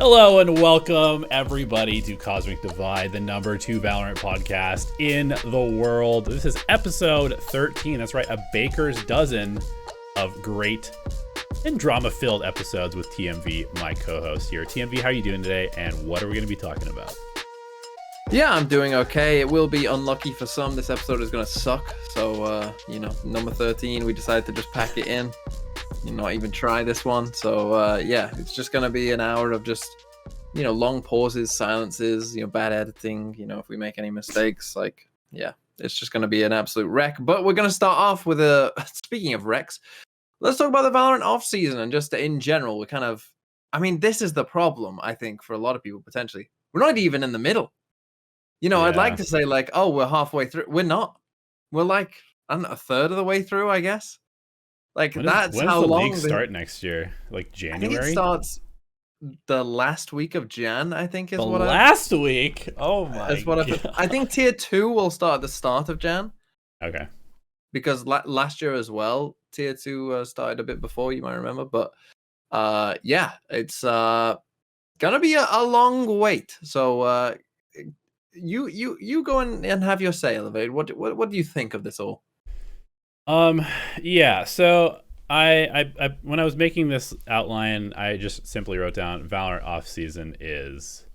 Hello and welcome everybody to Cosmic Divide, the #2 Valorant podcast in the world. This is episode 13. That's right, a baker's dozen of great and drama-filled episodes with TMV, my co-host here. TMV, how are you doing today, and what are we going to be talking about? Yeah, I'm doing okay. It will be unlucky for some. This episode is going to suck. So, number 13, we decided to just pack it in. Not even try this one. So, yeah, it's just going to be an hour of just, long pauses, silences, bad editing. If we make any mistakes, it's just going to be an absolute wreck. But we're going to start off with speaking of wrecks, let's talk about the Valorant Offseason and just in general. This is the problem, I think, for a lot of people, potentially. We're not even in the middle. I'd like to say we're halfway through. We're not. We're a third of the way through, I guess. When That's how the long league start next year? Like January? I think it starts the last week of Jan, I think is the what last week? Oh my god. I think tier 2 will start at the start of Jan. Okay. Because last year as well, tier 2 started a bit before, you might remember. But it's gonna be a long wait. So you go and have your say, Elevate. What do you think of this all? Yeah, so I when I was making this outline, I just simply wrote down Valorant Offseason is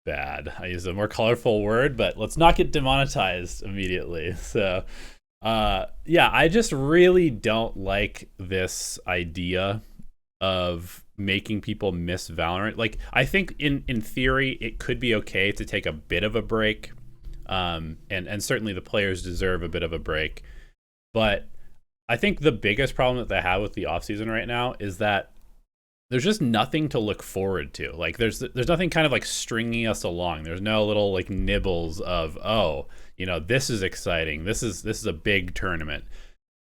bad. I used a more colorful word, but let's not get demonetized immediately. So I just really don't like this idea of making people miss Valorant. Like, I think in theory it could be okay to take a bit of a break, and certainly the players deserve a bit of a break. But I think the biggest problem that they have with the offseason right now is that there's just nothing to look forward to. Like, there's nothing kind of like stringing us along. There's no little like nibbles of, this is exciting. This is a big tournament.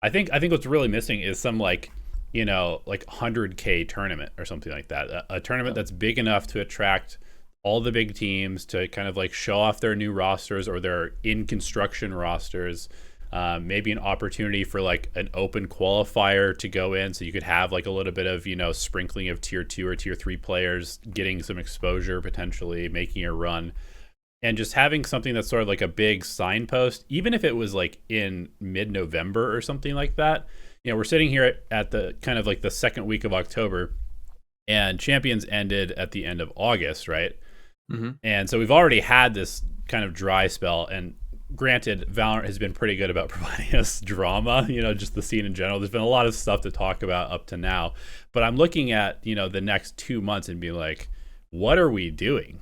I think what's really missing is some like 100K tournament or something like that. A tournament that's big enough to attract all the big teams to kind of like show off their new rosters or their in construction rosters. Maybe an opportunity for like an open qualifier to go in, so you could have like a little bit of sprinkling of tier 2 or tier 3 players getting some exposure, potentially making a run, and just having something that's sort of like a big signpost, even if it was like in mid-November or something like that. We're sitting here at the kind of like the second week of October, and Champions ended at the end of August, right? Mm-hmm. And so we've already had this kind of dry spell, and granted, Valorant has been pretty good about providing us drama, just the scene in general. There's been a lot of stuff to talk about up to now, but I'm looking at, the next 2 months and being like, what are we doing?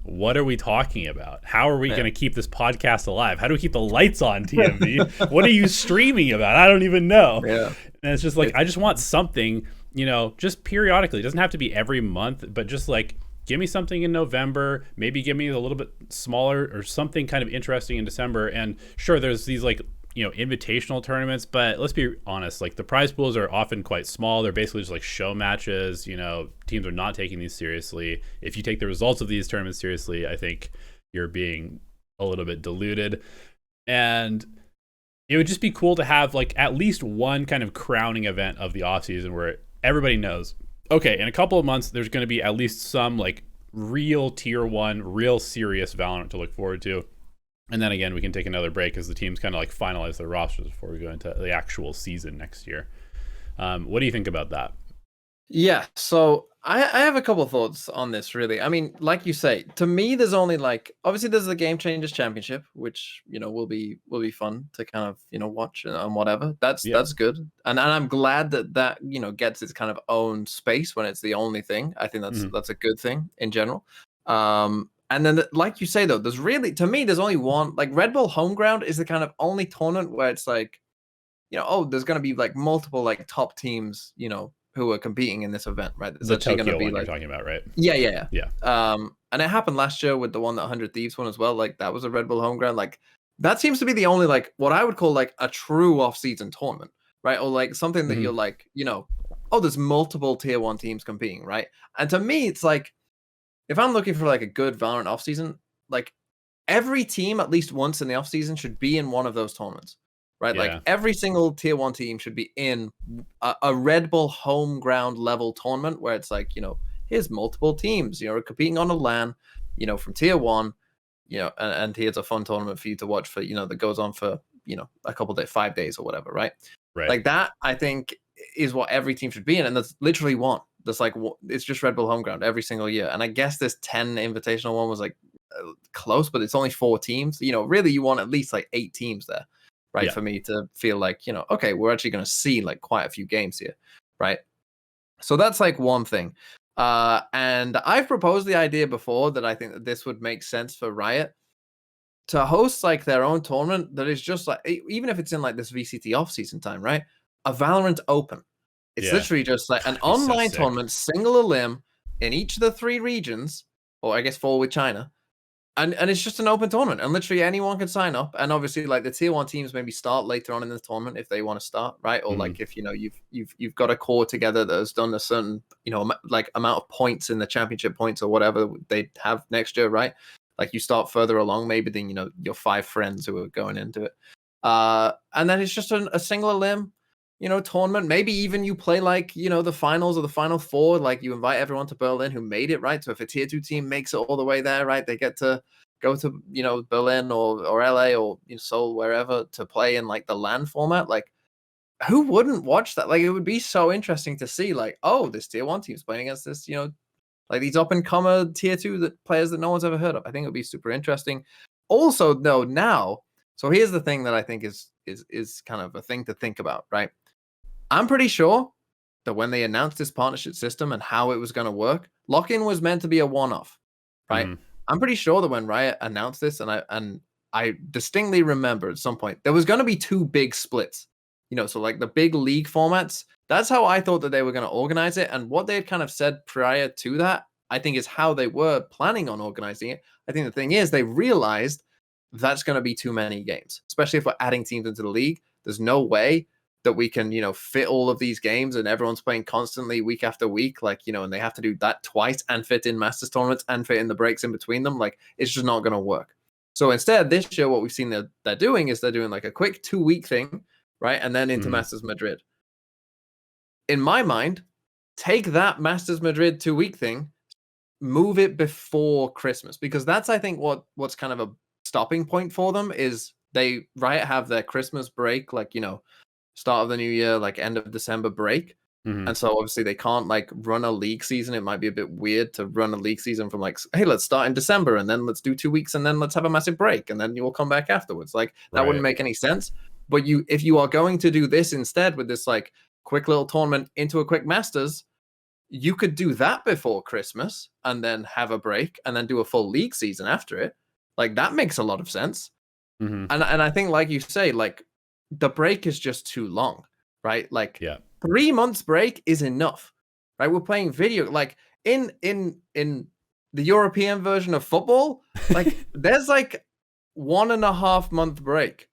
What are we talking about? How are we going to keep this podcast alive? How do we keep the lights on, TMV? What are you streaming about? I don't even know. Yeah. And it's just like, I just want something, just periodically. It doesn't have to be every month, but just like, give me something in November, maybe give me a little bit smaller or something kind of interesting in December. And sure, there's these like, invitational tournaments, but let's be honest, like the prize pools are often quite small. They're basically just like show matches. Teams are not taking these seriously. If you take the results of these tournaments seriously, I think you're being a little bit diluted. And it would just be cool to have like at least one kind of crowning event of the offseason where everybody knows, okay, in a couple of months, there's going to be at least some like real tier 1, real serious Valorant to look forward to. And then again, we can take another break as the teams kind of like finalize their rosters before we go into the actual season next year. What do you think about that? Yeah, so I have a couple of thoughts on this, really. I mean, like you say, to me, there's only obviously there's the Game Changers Championship, which, will be fun to kind of, watch and whatever. That's good. And I'm glad that, gets its kind of own space when it's the only thing. I think that's a good thing in general. And then, like you say, though, there's really, to me, there's only one, like Red Bull Homeground is the kind of only tournament where it's like, there's going to be like multiple like top teams, who are competing in this event, right? It's actually going to be like, you're talking about, right? Yeah. And it happened last year with the one that 100 Thieves won as well. Like that was a Red Bull Homeground. Like that seems to be the only like what I would call like a true off-season tournament, right? Or like something that you're like, there's multiple tier 1 teams competing, right? And to me, it's like, if I'm looking for like a good Valorant offseason, like every team at least once in the offseason should be in one of those tournaments, right? Yeah. Like every single tier 1 team should be in a Red Bull home ground level tournament where it's like, here's multiple teams, competing on a LAN, from tier 1, and here's a fun tournament for you to watch for, that goes on for, a couple days, 5 days or whatever, right? Like that, I think, is what every team should be in, and that's literally one. That's like, it's just Red Bull home ground every single year. And I guess this 10 invitational one was like close, but it's only 4 teams. Really, you want at least like 8 teams there, right? For me to feel like, okay, we're actually going to see like quite a few games here, right? So that's like one thing. And I've proposed the idea before that I think that this would make sense for Riot to host like their own tournament that is just like, even if it's in like this VCT offseason time, right? A Valorant Open. It's literally just like an online tournament, single elim in each of the 3 regions, or I guess 4 with China. And it's just an open tournament, and literally anyone can sign up. And obviously, like the tier 1 teams maybe start later on in the tournament if they want to start, right? Or like if you've got a core together that has done a certain like amount of points in the championship points or whatever they have next year, right? Like you start further along maybe than your 5 friends who are going into it, and then it's just a single elim tournament. Maybe even you play like, the finals or the final 4, like you invite everyone to Berlin who made it, right? So if a tier 2 team makes it all the way there, right, they get to go to, Berlin or LA or Seoul, wherever, to play in like the LAN format. Like who wouldn't watch that? Like it would be so interesting to see like, oh, this tier 1 team's playing against this, like these up and comer tier 2 players that no one's ever heard of. I think it would be super interesting. Also, though, now, so here's the thing that I think is kind of a thing to think about, right? I'm pretty sure that when they announced this partnership system and how it was going to work, lock-in was meant to be a one-off, right? I'm pretty sure that when Riot announced this, and I distinctly remember at some point, there was going to be 2 big splits, so like the big league formats. That's how I thought that they were going to organize it. And what they had kind of said prior to that, I think, is how they were planning on organizing it. I think the thing is they realized that's going to be too many games, especially if we're adding teams into the league. There's no way that we can, fit all of these games and everyone's playing constantly week after week, like, and they have to do that twice and fit in Masters tournaments and fit in the breaks in between them. Like, it's just not going to work. So instead, this year, what we've seen they're doing is they're doing like a quick 2-week thing, right? And then into Masters Madrid. In my mind, take that Masters Madrid 2-week thing, move it before Christmas, because that's, I think, what's kind of a stopping point for them is Riot have their Christmas break, like, start of the new year, like end of December break. And so obviously they can't like run a league season. It might be a bit weird to run a league season from like, hey, let's start in December and then let's do 2 weeks and then let's have a massive break and then you will come back afterwards. Like that wouldn't make any sense. But if you are going to do this instead with this like quick little tournament into a quick Masters, you could do that before Christmas and then have a break and then do a full league season after it. Like that makes a lot of sense. And I think, like you say, like the break is just too long, right? Like 3 months break is enough, right? We're playing video, like in the European version of football, like there's like 1.5 month break,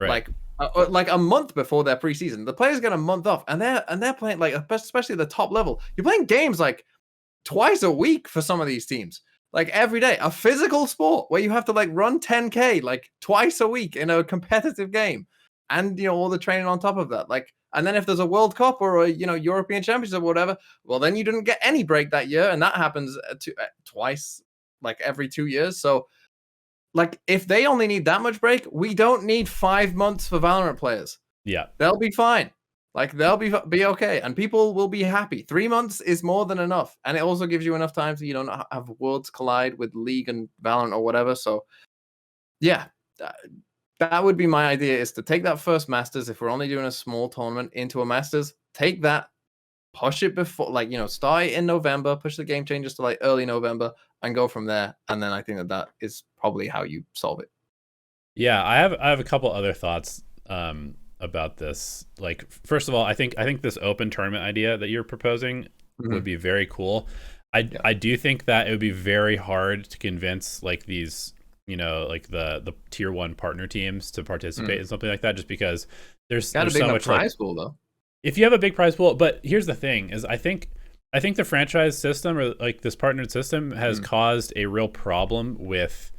like a month before their preseason. The players get a month off, and they're playing like, especially the top level. You're playing games like twice a week for some of these teams, like every day. A physical sport where you have to like run 10K like twice a week in a competitive game. And, all the training on top of that. Like, and then if there's a World Cup or a, European Championship or whatever, well, then you didn't get any break that year. And that happens twice, like every 2 years. So, like, if they only need that much break, we don't need 5 months for Valorant players. Yeah. They'll be fine. Like, they'll be okay. And people will be happy. 3 months is more than enough. And it also gives you enough time to, not have worlds collide with League and Valorant or whatever. So, yeah. That would be my idea, is to take that first Masters, if we're only doing a small tournament, into a Masters, take that, push it before, like, start it in November, push the game changes to like early November and go from there. And then I think that is probably how you solve it. Yeah, I have a couple other thoughts about this. Like, first of all, I think this open tournament idea that you're proposing would be very cool. I do think that it would be very hard to convince like these, like the tier 1 partner teams to participate in something like that, just because there's so much prize pool though. If you have a big prize pool, but here's the thing: is I think the franchise system, or like this partnered system, has caused a real problem with.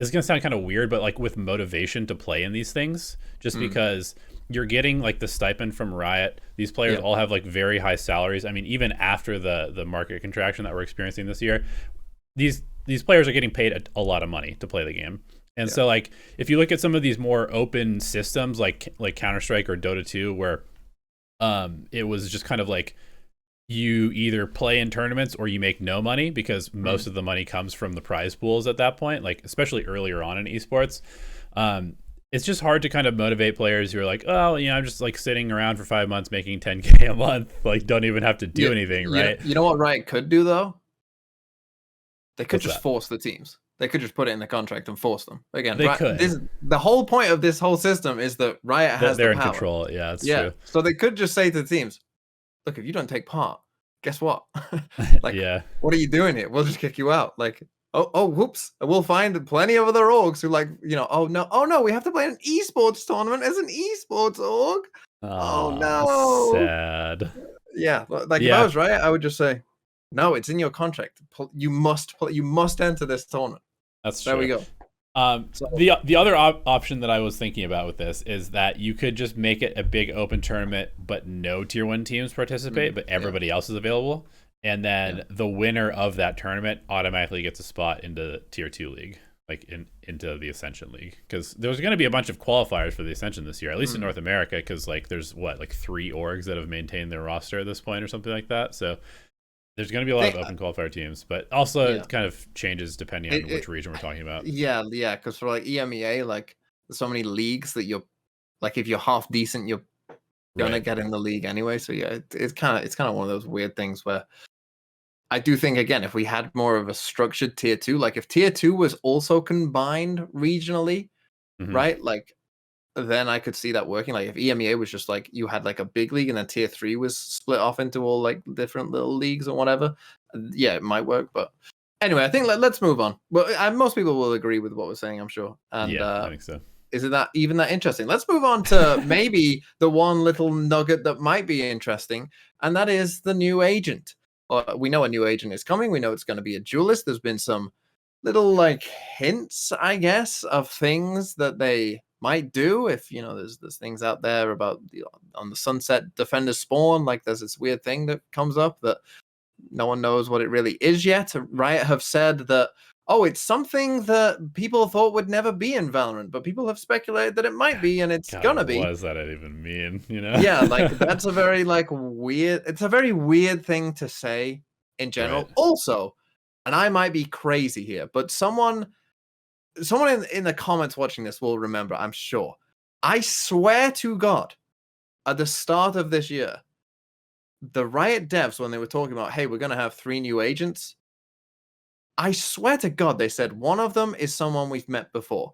It's gonna sound kind of weird, but like with motivation to play in these things, just because you're getting like the stipend from Riot. These players all have like very high salaries. I mean, even after the market contraction that we're experiencing this year, these players are getting paid a lot of money to play the game. And so like if you look at some of these more open systems like Counter-Strike or Dota 2 where it was just kind of like you either play in tournaments or you make no money because most of the money comes from the prize pools at that point, like especially earlier on in esports. It's just hard to kind of motivate players who are like, oh, you know, I'm just like sitting around for 5 months making 10K a month, like don't even have to do anything, right? You know what Riot could do though? They could What's just that? force the teams. They could just put it in the contract and force them. Again, They could. The whole point of this whole system is that Riot has They're the in power. control. Yeah, that's true. So they could just say to the teams, look, if you don't take part, guess what? Like, what are you doing here? We'll just kick you out. Like, oh, whoops. We'll find plenty of other orgs who like, you know, oh no, we have to play an esports tournament as an esports org. Oh no. Sad. Yeah, like if I was Riot, I would just say, no, it's in your contract. You must play. You must enter this tournament. That's true. There we go. The other option that I was thinking about with this is that you could just make it a big open tournament, but no tier 1 teams participate, but everybody else is available, and then the winner of that tournament automatically gets a spot into tier 2 league, like into the Ascension League, because there's going to be a bunch of qualifiers for the Ascension this year, at least in North America, because like there's like 3 orgs that have maintained their roster at this point or something like that. So there's going to be a lot of open qualifier teams, but also it kind of changes depending on which region we're talking about. Yeah, because for like EMEA, like there's so many leagues that you're like, if you're half decent, you're gonna get in the league anyway. So yeah, it's kind of one of those weird things where I do think, again, if we had more of a structured tier 2, like if tier 2 was also combined regionally, right? Like then I could see that working. Like if EMEA was just like you had like a big league and then tier 3 was split off into all like different little leagues or whatever. Yeah, it might work. But anyway, I think let's move on. Well, most people will agree with what we're saying, I'm sure. And I think so. Is it that even that interesting? Let's move on to maybe the one little nugget that might be interesting, and that is the new agent. We know a new agent is coming. We know it's going to be a duelist. There's been some little like hints, I guess, of things that they might do. If you know, there's things out there about on the Sunset Defender spawn. Like there's this weird thing that comes up that no one knows what it really is yet. Riot have said that, oh, it's something that people thought would never be in Valorant, but people have speculated that it might be, and it's gonna be. What does that even mean? You know? Yeah, like that's a very like weird. It's a very weird thing to say in general. Also, and I might be crazy here, but someone in the comments watching this will remember, I'm sure. I swear to God, at the start of this year, the Riot devs, when they were talking about, hey, we're gonna have 3 new agents, I swear to God, they said one of them is someone we've met before.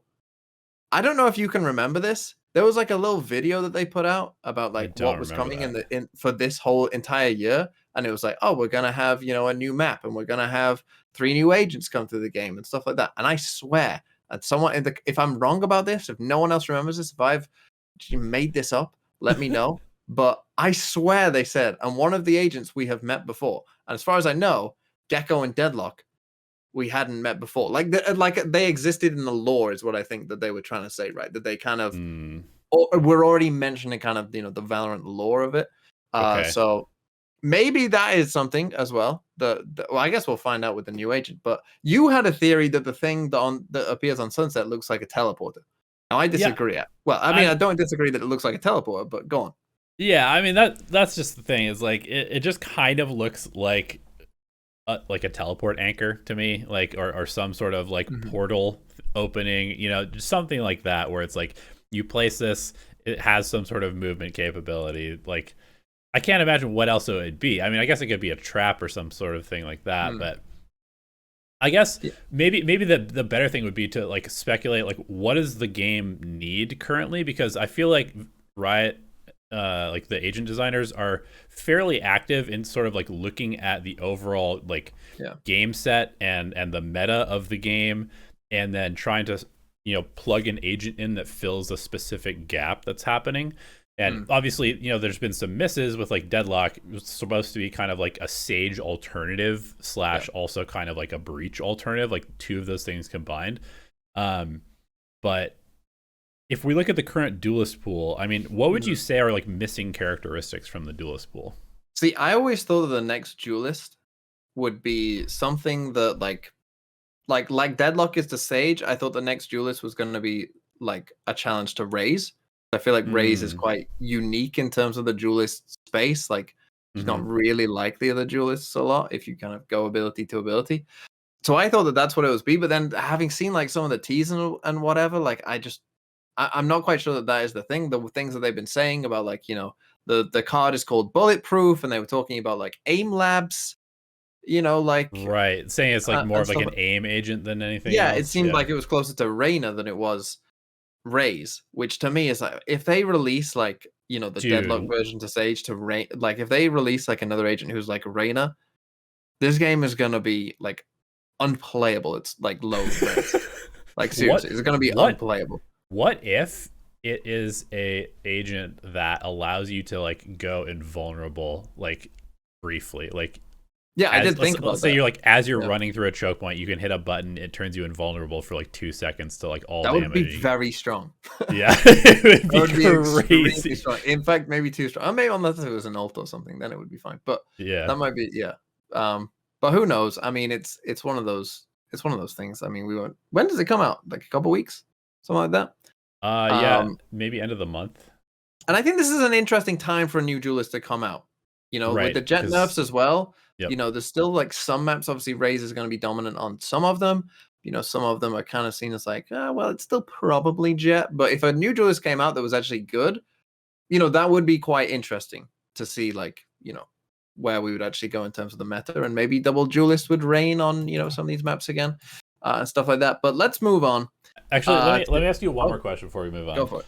I don't know if you can remember this. There was like a little video that they put out about like what was coming in for this whole entire year, and it was like, oh, we're gonna have, you know, a new map, and we're gonna have 3 new agents come through the game and stuff like that. And I swear that someone if I'm wrong about this, if no one else remembers this, if I've made this up, let me know. But I swear they said, and one of the agents we have met before, and as far as I know, Gecko and Deadlock we hadn't met before. Like they existed in the lore is what I think that they were trying to say, right? That they kind of we're already mentioning kind of, you know, the Valorant lore of it. So maybe that is something as well. Well, I guess we'll find out with the new agent. But you had a theory that the thing that appears on Sunset looks like a teleporter. Now I disagree. Yeah. Well, I mean, I don't disagree that it looks like a teleporter, but go on. Yeah, I mean that's just the thing. Is like it just kind of looks like a teleport anchor to me, like or some sort of like portal opening, you know, just something like that, where it's like you place this, it has some sort of movement capability. Like I can't imagine what else it would be. I mean, I guess it could be a trap or some sort of thing like that, but I guess maybe the better thing would be to like speculate like what does the game need currently, because I feel like Riot like the agent designers are fairly active in sort of like looking at the overall like game set and the meta of the game, and then trying to, you know, plug an agent in that fills a specific gap that's happening. And obviously, you know, there's been some misses with like Deadlock. It was supposed to be kind of like a Sage alternative / also kind of like a Breach alternative, like 2 of those things combined. But if we look at the current Duelist pool, I mean, what would you say are like missing characteristics from the Duelist pool? See, I always thought that the next Duelist would be something that like Deadlock is to Sage. I thought the next Duelist was going to be like a challenge to Raze. I feel like Raze is quite unique in terms of the Duelist space. Like he's not really like the other Duelists a lot if you kind of go ability to ability. So I thought that that's what it was be, but then having seen like some of the teas and whatever, like I'm not quite sure that that is the thing. The things that they've been saying about like, you know, the card is called Bulletproof, and they were talking about like aim labs, you know, like right, saying it's like more of like stuff. an aim agent than anything Yeah, else. it seemed like it was closer to Reyna than it was Raze, which to me is like if they release like, you know, the Deadlock version to Sage to Reyna, like if they release like another agent who's like Reyna, this game is gonna be like unplayable. It's like low threats. Like seriously, it's gonna be unplayable. What if it is a agent that allows you to like go invulnerable like briefly? Like yeah, I did think about let's say you're like as you're running through a choke point, you can hit a button, it turns you invulnerable for like 2 seconds to like all that damage. Would be very strong. Yeah, it would be crazy. Strong. In fact, maybe too strong. Maybe unless it was an ult or something, then it would be fine. But yeah, that might be but who knows? I mean, it's one of those things. I mean, we went. When does it come out? Like a couple weeks, something like that. Yeah, maybe end of the month. And I think this is an interesting time for a new Duelist to come out. You know, with the jet nerfs as well. Yep. You know, there's still like some maps. Obviously, Raze is going to be dominant on some of them. You know, some of them are kind of seen as like, well, it's still probably jet. But if a new Duelist came out that was actually good, you know, that would be quite interesting to see, like, you know, where we would actually go in terms of the meta, and maybe double Duelist would reign on, you know, some of these maps again, and stuff like that. But let's move on. Actually, let me ask you one more question before we move on. Go for it.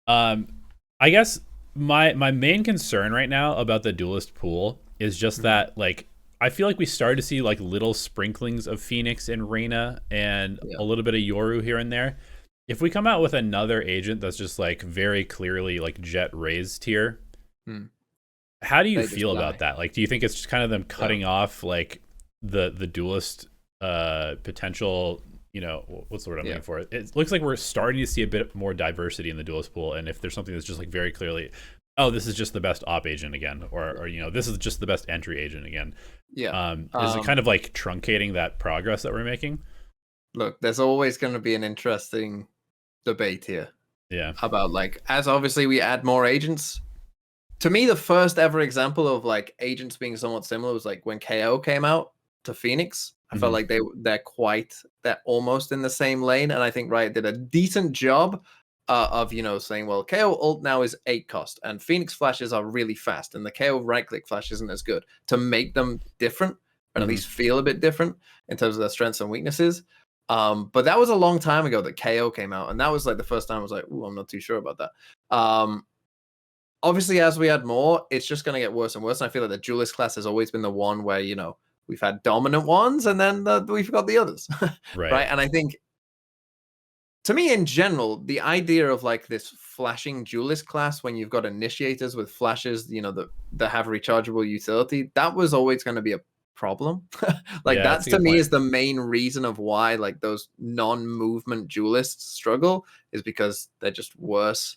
I guess my main concern right now about the Duelist pool is just that, like, I feel like we started to see like little sprinklings of Phoenix and Reyna and a little bit of Yoru here and there. If we come out with another agent that's just like very clearly like Jet Raze tier, how do you feel about that? Like, do you think it's just kind of them cutting off like the Duelist potential? You know, what's the word I'm looking for? It looks like we're starting to see a bit more diversity in the Duelist pool, and if there's something that's just like very clearly, oh, this is just the best op agent again, or you know, this is just the best entry agent again. Yeah. Is it kind of like truncating that progress that we're making? Look, there's always going to be an interesting debate here. Yeah. About like, as obviously we add more agents. To me, the first ever example of like agents being somewhat similar was like when KO came out to Phoenix. I felt like they're almost in the same lane, and I think Riot did a decent job of, you know, saying, well, KO ult now is 8 cost, and Phoenix flashes are really fast, and the KO right click flash isn't as good, to make them different, or at least feel a bit different in terms of their strengths and weaknesses. But that was a long time ago that KO came out, and that was like the first time I was like, ooh, I'm not too sure about that. Obviously, as we add more, it's just going to get worse and worse. And I feel like the Duelist class has always been the one where, you know, we've had dominant ones, and then we've got the others. Right. And I think, to me, in general, the idea of like this flashing Duelist class when you've got initiators with flashes, you know, that have rechargeable utility, that was always going to be a problem. Like, that's to me is the main reason of why like those non-movement Duelists struggle, is because they're just worse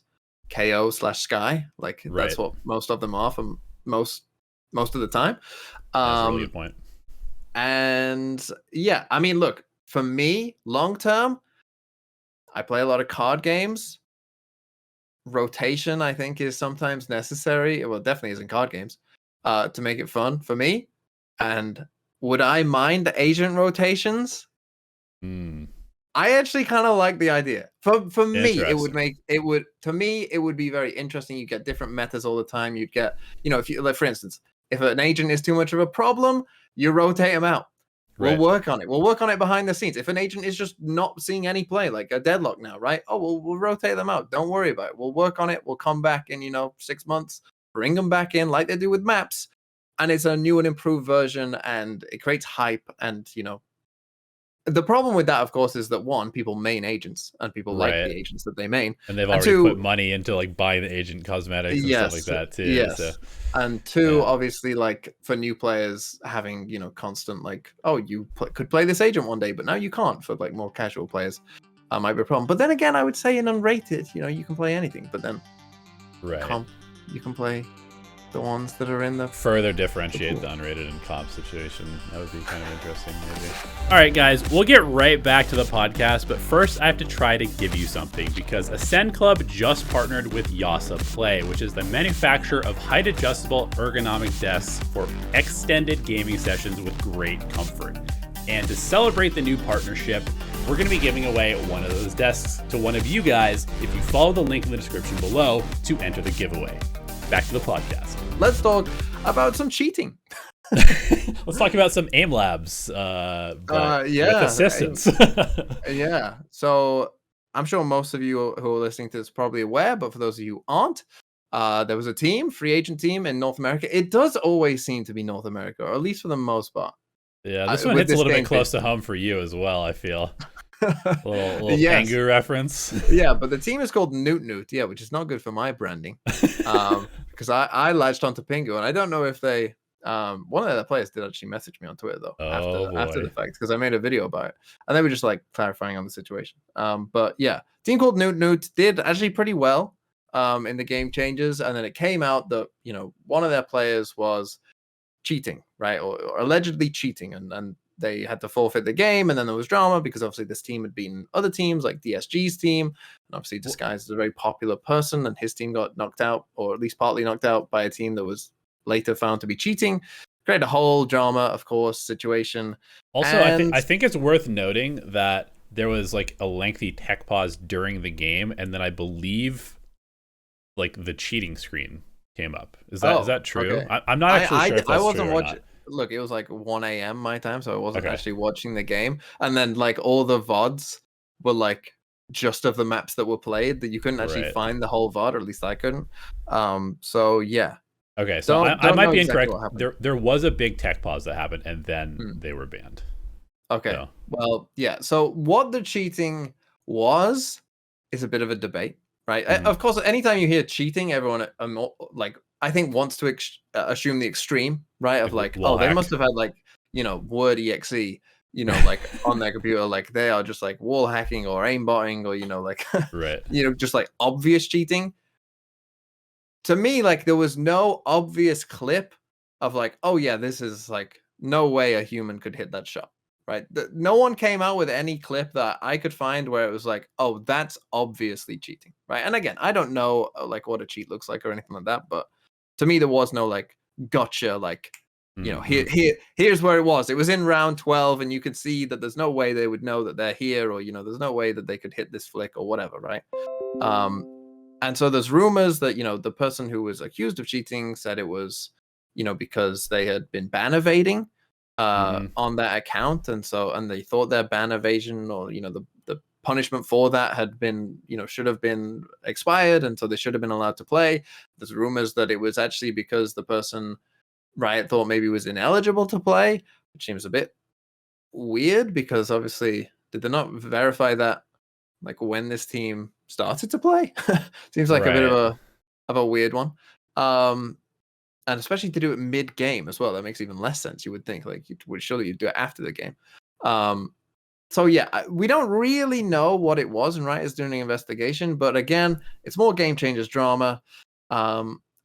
KO/Sky. Like, that's what most of them are for most of the time. That's a really good point. And yeah, I mean, look, for me, long term, I play a lot of card games. Rotation, I think, is sometimes necessary. Well, it definitely is in card games, to make it fun for me. And would I mind agent rotations? I actually kind of like the idea. For me, it would be very interesting. You get different metas all the time. You'd get, you know, if you, like, for instance, if an agent is too much of a problem, you rotate him out. We'll work on it. We'll work on it behind the scenes. If an agent is just not seeing any play, like a Deadlock now, right? Oh, we'll rotate them out. Don't worry about it. We'll work on it. We'll come back in, you know, 6 months, bring them back in like they do with maps. And it's a new and improved version, and it creates hype. And, you know, the problem with that, of course, is that one, people main agents, and people like the agents that they main, and they've already put money into like buying the agent cosmetics and stuff like that too. Yes. So, and two, obviously, like for new players, having, you know, constant like, oh, you could play this agent one day, but now you can't, for like more casual players. might be a problem. But then again, I would say in unrated, you can play anything. But then Right. comp, you can play the ones that are in the further differentiate the unrated and comp situation. That would be kind of interesting, maybe. All right, guys, we'll get right back to the podcast, but first I have to try to give you something because Acend Club just partnered with Yasa Play, which is the manufacturer of height-adjustable ergonomic desks for extended gaming sessions with great comfort. And to celebrate the new partnership, we're going to be giving away one of those desks to one of you guys if you follow the link in the description below to enter the giveaway. Back to the podcast. Let's talk about some cheating. Let's talk about some aim labs, but with assistance. Yeah. So I'm sure most of you who are listening to this are probably aware, but for those of you who aren't, there was a free agent team in North America. It does always seem to be North America, or at least for the most part. Yeah, this one hits a little bit close to home for you as well, I feel. A little yes. Pengu reference. Yeah, but the team is called Newt Newt, which is not good for my branding. Because I latched onto Pingu, and I don't know if they one of the players did actually message me on Twitter though after the fact, because I made a video about it, and they were just like clarifying on the situation. But yeah, team called Newt Newt did actually pretty well in the game changes, and then it came out that one of their players was cheating, right, or allegedly cheating, and they had to forfeit the game, and then there was drama because obviously this team had beaten other teams like DSG's team, and obviously Disguise is a very popular person, and his team got knocked out, or at least partly knocked out, by a team that was later found to be cheating. Created a whole drama, of course, situation. Also, I think it's worth noting that there was like a lengthy tech pause during the game, and then I believe like the cheating screen came up. Is that true? Okay. I'm not actually sure if that's I wasn't true watching. Look, it was like 1 a.m. my time, so I wasn't Okay. actually watching the game. And then like all the VODs were like just of the maps that were played, that you couldn't actually find the whole VOD, or at least I couldn't. So yeah. Okay, so I might be incorrect. There was a big tech pause that happened, and then they were banned. Okay. So. Well, yeah. So what the cheating was is a bit of a debate, right? Of course, anytime you hear cheating, everyone like I think wants to assume the extreme, right? Of like, oh, they must have had like word exe, like on their computer, like they are just like wall hacking or aimbotting, or like right, just like obvious cheating. To me, like there was no obvious clip of like, oh yeah, this is like no way a human could hit that shot, right? No one came out with any clip that I could find where it was like, oh, that's obviously cheating, right? And again, I don't know like what a cheat looks like or anything like that, but to me, there was no like gotcha, like here's where it was. It was in round 12, and you could see that there's no way they would know that they're here, or there's no way that they could hit this flick or whatever, right? And so there's rumors that the person who was accused of cheating said it was because they had been ban evading on that account, and they thought their ban evasion, or the punishment for that had been should have been expired, and so they should have been allowed to play. There's rumors that it was actually because the person Riot thought maybe was ineligible to play, which seems a bit weird, because obviously did they not verify that like when this team started to play? Seems like a bit of a weird one. And especially to do it mid game as well, that makes even less sense. You would think like surely you'd do it after the game. So yeah, we don't really know what it was, and Riot is doing an investigation. But again, it's more Game Changers drama.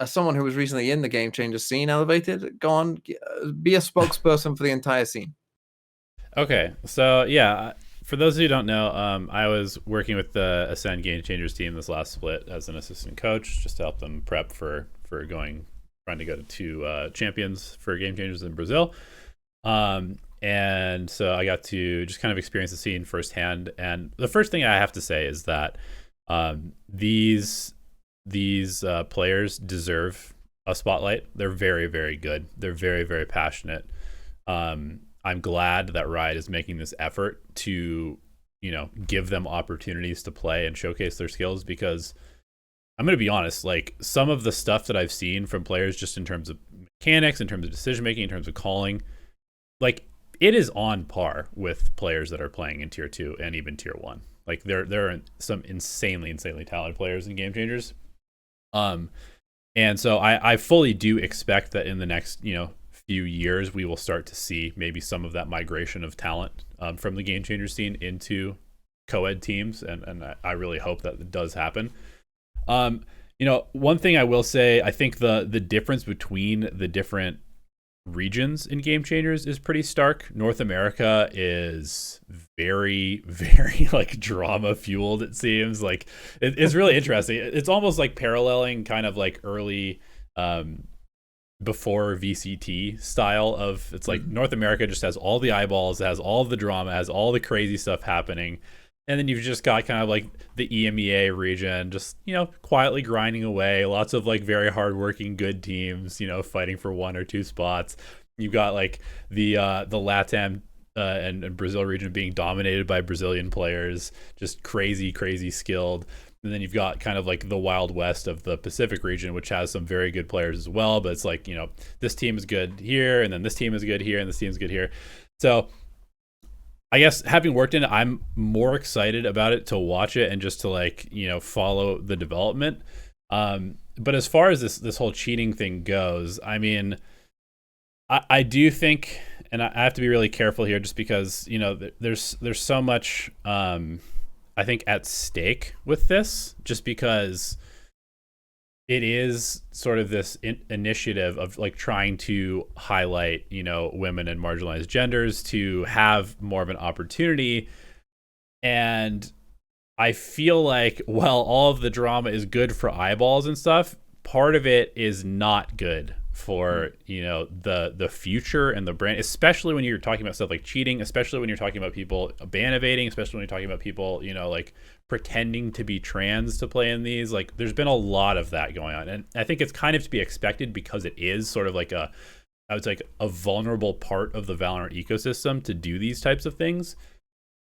As someone who was recently in the Game Changers scene, Elevated, go on, be a spokesperson for the entire scene. Okay, so yeah, for those of you who don't know, I was working with the Ascend Game Changers team this last split as an assistant coach, just to help them prep for trying to go to champions for Game Changers in Brazil. And so I got to just kind of experience the scene firsthand. And the first thing I have to say is that these players deserve a spotlight. They're very, very good. They're very, very passionate. I'm glad that Riot is making this effort to, give them opportunities to play and showcase their skills, because I'm going to be honest, like some of the stuff that I've seen from players just in terms of mechanics, in terms of decision making, in terms of calling, like it is on par with players that are playing in tier 2 and even tier 1. Like there are some insanely talented players in Game Changers. And so I fully do expect that in the next, few years we will start to see maybe some of that migration of talent from the Game Changer scene into co-ed teams, and I really hope that it does happen. One thing I will say, I think the difference between the different regions in Game Changers is pretty stark. North America is very, very like drama fueled. It seems like it's really interesting. It's almost like paralleling kind of like early before VCT style of, it's like North America just has all the eyeballs, has all the drama, has all the crazy stuff happening. And then you've just got kind of like the EMEA region, just, quietly grinding away. Lots of like very hardworking, good teams, fighting for 1 or 2 spots. You've got like the LATAM and Brazil region being dominated by Brazilian players, just crazy, crazy skilled. And then you've got kind of like the Wild West of the Pacific region, which has some very good players as well. But it's like, this team is good here, and then this team is good here, and this team is good here. So I guess having worked in it, I'm more excited about it to watch it and just to like, follow the development. But as far as this whole cheating thing goes, I mean, I do think, and I have to be really careful here just because, there's so much, I think, at stake with this, just because it is sort of this initiative of like trying to highlight, women and marginalized genders to have more of an opportunity. And I feel like, while all of the drama is good for eyeballs and stuff, part of it is not good for, the future and the brand, especially when you're talking about stuff like cheating, especially when you're talking about people ban evading, especially when you're talking about people, like pretending to be trans to play in these. Like, there's been a lot of that going on, and I think it's kind of to be expected because it is sort of like I would say, a vulnerable part of the Valorant ecosystem to do these types of things.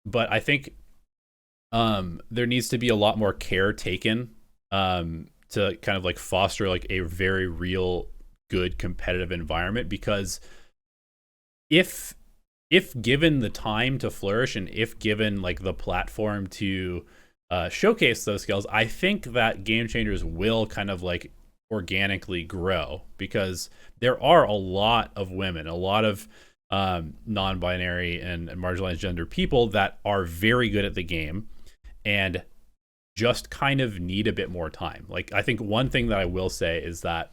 But I think there needs to be a lot more care taken to kind of like foster like a very real, good competitive environment, because if given the time to flourish, and if given like the platform to showcase those skills, I think that Game Changers will kind of like organically grow, because there are a lot of women, a lot of non-binary and marginalized gender people that are very good at the game and just kind of need a bit more time. Like, I think one thing that I will say is that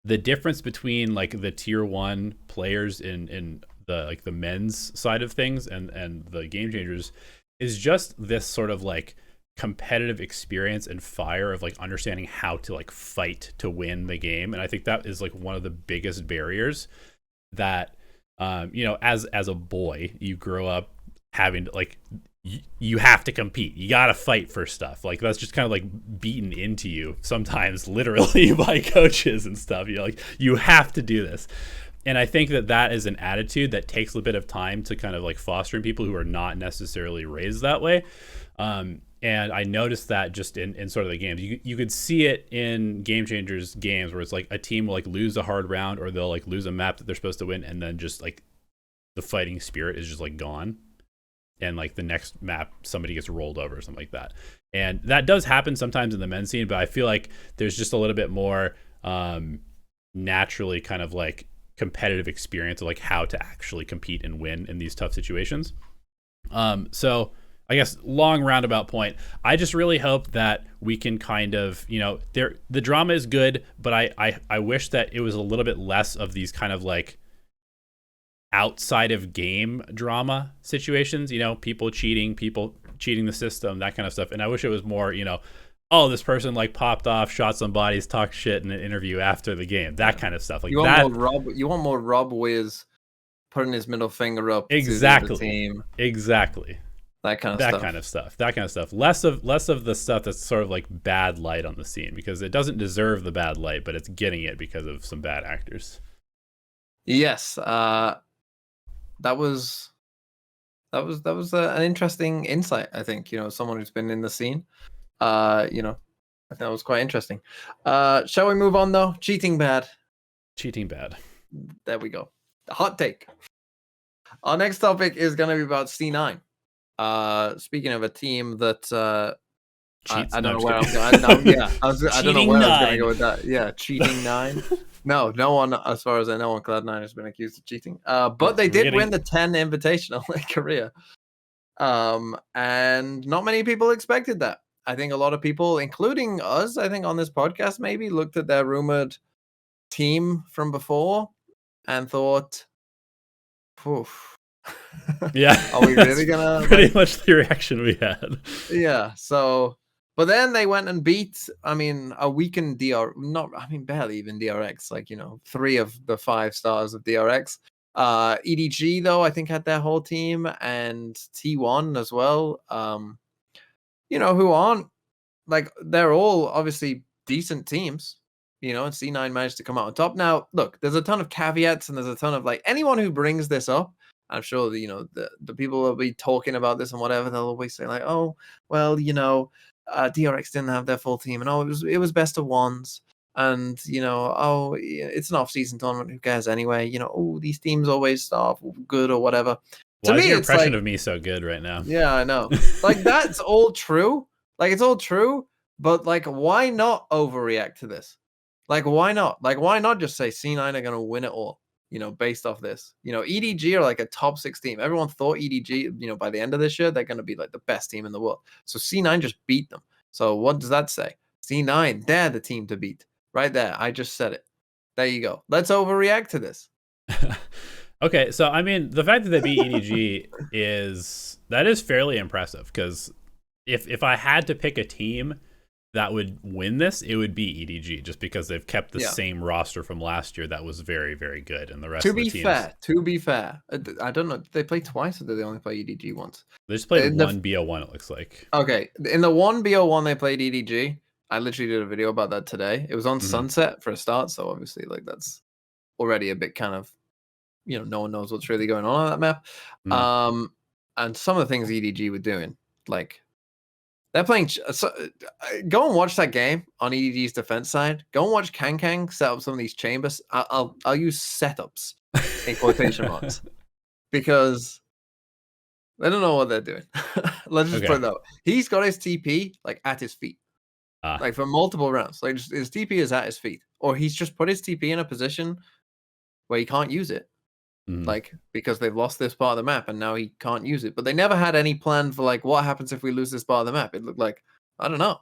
the difference between like the tier 1 players in the like the men's side of things and the Game Changers is just this sort of like competitive experience and fire of like understanding how to like fight to win the game. And I think that is like one of the biggest barriers that as a boy, you grow up having to like, you have to compete, you gotta fight for stuff. Like, that's just kind of like beaten into you sometimes literally by coaches and stuff. Like, you have to do this. And I think that is an attitude that takes a bit of time to kind of like foster in people who are not necessarily raised that way. And I noticed that just in sort of the games, you could see it in Game Changers games where it's like a team will like lose a hard round, or they'll like lose a map that they're supposed to win, and then just like the fighting spirit is just like gone. And like the next map, somebody gets rolled over or something like that. And that does happen sometimes in the men's scene, but I feel like there's just a little bit more naturally kind of like competitive experience of like how to actually compete and win in these tough situations. So I guess long roundabout point, I just really hope that we can kind of, the drama is good, but I wish that it was a little bit less of these kind of like outside of game drama situations, people cheating the system, that kind of stuff. And I wish it was more, oh, this person like popped off, shot some bodies, talked shit in an interview after the game, that kind of stuff. Like, you want more Rob Wiz putting his middle finger up exactly to the team. Exactly. That kind of stuff. Less of the stuff that's sort of like bad light on the scene, because it doesn't deserve the bad light, but it's getting it because of some bad actors. Yes. That was an interesting insight, I think, someone who's been in the scene. I think that was quite interesting. Shall we move on though? Cheating bad. There we go. The hot take. Our next topic is going to be about C9. Speaking of a team that I don't know where I'm going. Yeah, I don't know where I was going to go with that. Yeah, cheating 9. No one, as far as I know, on Cloud9 has been accused of cheating. But they did win the 10 Invitational in Korea. And not many people expected that. I think a lot of people, including us, I think on this podcast, maybe looked at their rumored team from before and thought, "Oof, Yeah, are we that's really gonna pretty much the reaction we had. Yeah." So, but then they went and beat. I mean, a weakened DR, not. I mean, barely even DRX. Like 3 of the 5 stars of DRX. EDG though, I think had their whole team and T1 as well. Who aren't like they're all obviously decent teams, and C9 managed to come out on top. Now, look, there's a ton of caveats and there's a ton of like anyone who brings this up. I'm sure that, the people will be talking about this and whatever. They'll always say like, oh, well, DRX didn't have their full team and it was best of ones. And oh, it's an off-season tournament. Who cares anyway? Oh, these teams always start good or whatever. To Why is me, your it's impression like, of me so good right now? yeah, I know. Like that's all true. Like it's all true, but like why not overreact to this? Like why not? Like why not just say C9 are going to win it all, based off this. EDG are like a top 6 team. Everyone thought EDG, by the end of this year they're going to be like the best team in the world. So C9 just beat them. So what does that say? C9, they're the team to beat. Right there. I just said it. There you go. Let's overreact to this. Okay, so I mean, the fact that they beat EDG is fairly impressive because if I had to pick a team that would win this, it would be EDG just because they've kept the same roster from last year that was very, very good, and the rest of the teams. To be fair, I don't know. Did they play twice or did they only play EDG once? They just played one BO1. It looks like. Okay, in the one BO1 they played EDG. I literally did a video about that today. It was on Sunset for a start, so obviously like that's already a bit kind of no one knows what's really going on that map. And some of the things EDG were doing, like they're playing. Go and watch that game on EDG's defense side. Go and watch Kang set up some of these chambers. I'll use setups in quotation marks because they don't know what they're doing. Let's just put it out. He's got his TP like at his feet, like for multiple rounds. Like his TP is at his feet, or he's just put his TP in a position where he can't use it. Like because they've lost this part of the map and now he can't use it. But they never had any plan for like what happens if we lose this part of the map. It looked like I don't know.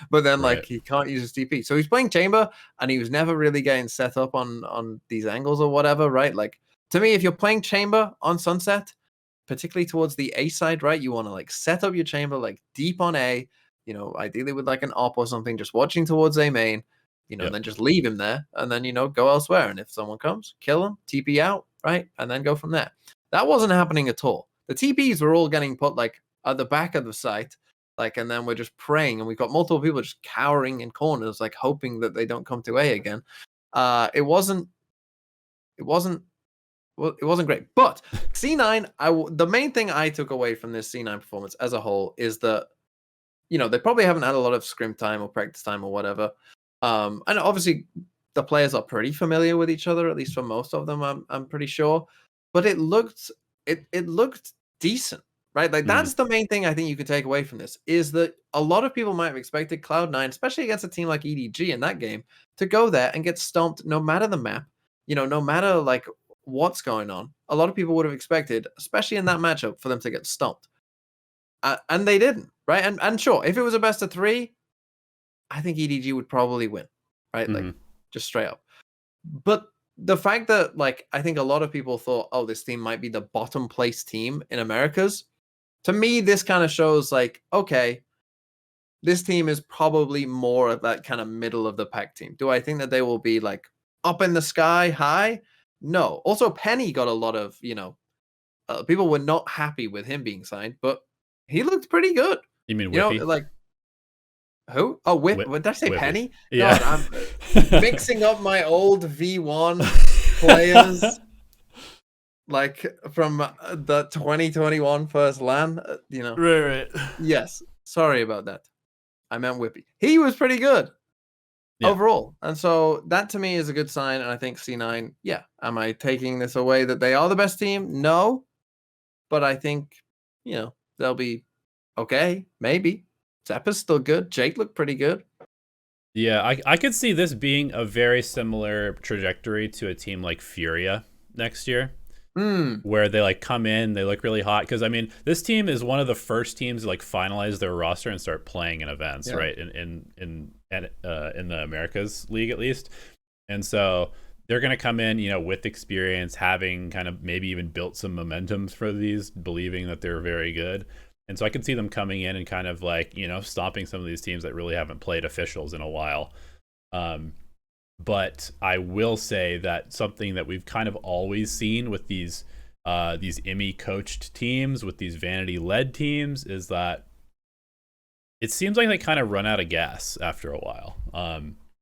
But then like he can't use his TP. So he's playing chamber and he was never really getting set up on these angles or whatever, right? Like to me, if you're playing chamber on Sunset, particularly towards the A side, right? You want to like set up your chamber like deep on A, ideally with like an op or something, just watching towards A main, and then just leave him there and then, go elsewhere. And if someone comes, kill him, TP out, right? And then go from there. That wasn't happening at all. The TPs were all getting put like at the back of the site, like, and then we're just praying and we've got multiple people just cowering in corners, like hoping that they don't come to A again. It wasn't great. But C9, the main thing I took away from this C9 performance as a whole is that, they probably haven't had a lot of scrim time or practice time or whatever. And obviously the players are pretty familiar with each other, at least for most of them, I'm pretty sure. But it looked decent, right? Like that's the main thing I think you could take away from this is that a lot of people might have expected Cloud9, especially against a team like EDG in that game, to go there and get stomped no matter the map, no matter like what's going on. A lot of people would have expected, especially in that matchup, for them to get stomped. And they didn't, right? And sure, if it was a best of 3, I think EDG would probably win, right? Like just straight up. But the fact that like I think a lot of people thought, oh, this team might be the bottom place team in Americas. To me, this kind of shows like, okay, this team is probably more of that kind of middle of the pack team. Do I think that they will be like up in the sky high? No. Also, Penny got a lot of, people were not happy with him being signed, but he looked pretty good. You mean Whippy? Like who? Oh, did I say Whippy. Penny? Yeah. God, I'm mixing up my old V1 players, like from the 2021 first LAN. Right. Yes. Sorry about that. I meant Whippy. He was pretty good overall, and so that to me is a good sign. And I think C9. Yeah. Am I taking this away that they are the best team? No, but I think they'll be okay. Maybe. Zappa's still good. Jake looked pretty good. Yeah, I could see this being a very similar trajectory to a team like Furia next year. Hmm. where they like come in, they look really hot. Because I mean, this team is one of the first teams to like finalize their roster and start playing in events, Yeah. right? In the Americas League at least, and so they're going to come in, you know, with experience, having kind of maybe even built some momentum for these, believing that they're very good. And so I can see them coming in and kind of like, you know, stomping some of these teams that really haven't played officials in a while. But I will say that something that we've kind of always seen with these IMI coached teams, with these vanity led teams, is that it seems like they kind of run out of gas after a while.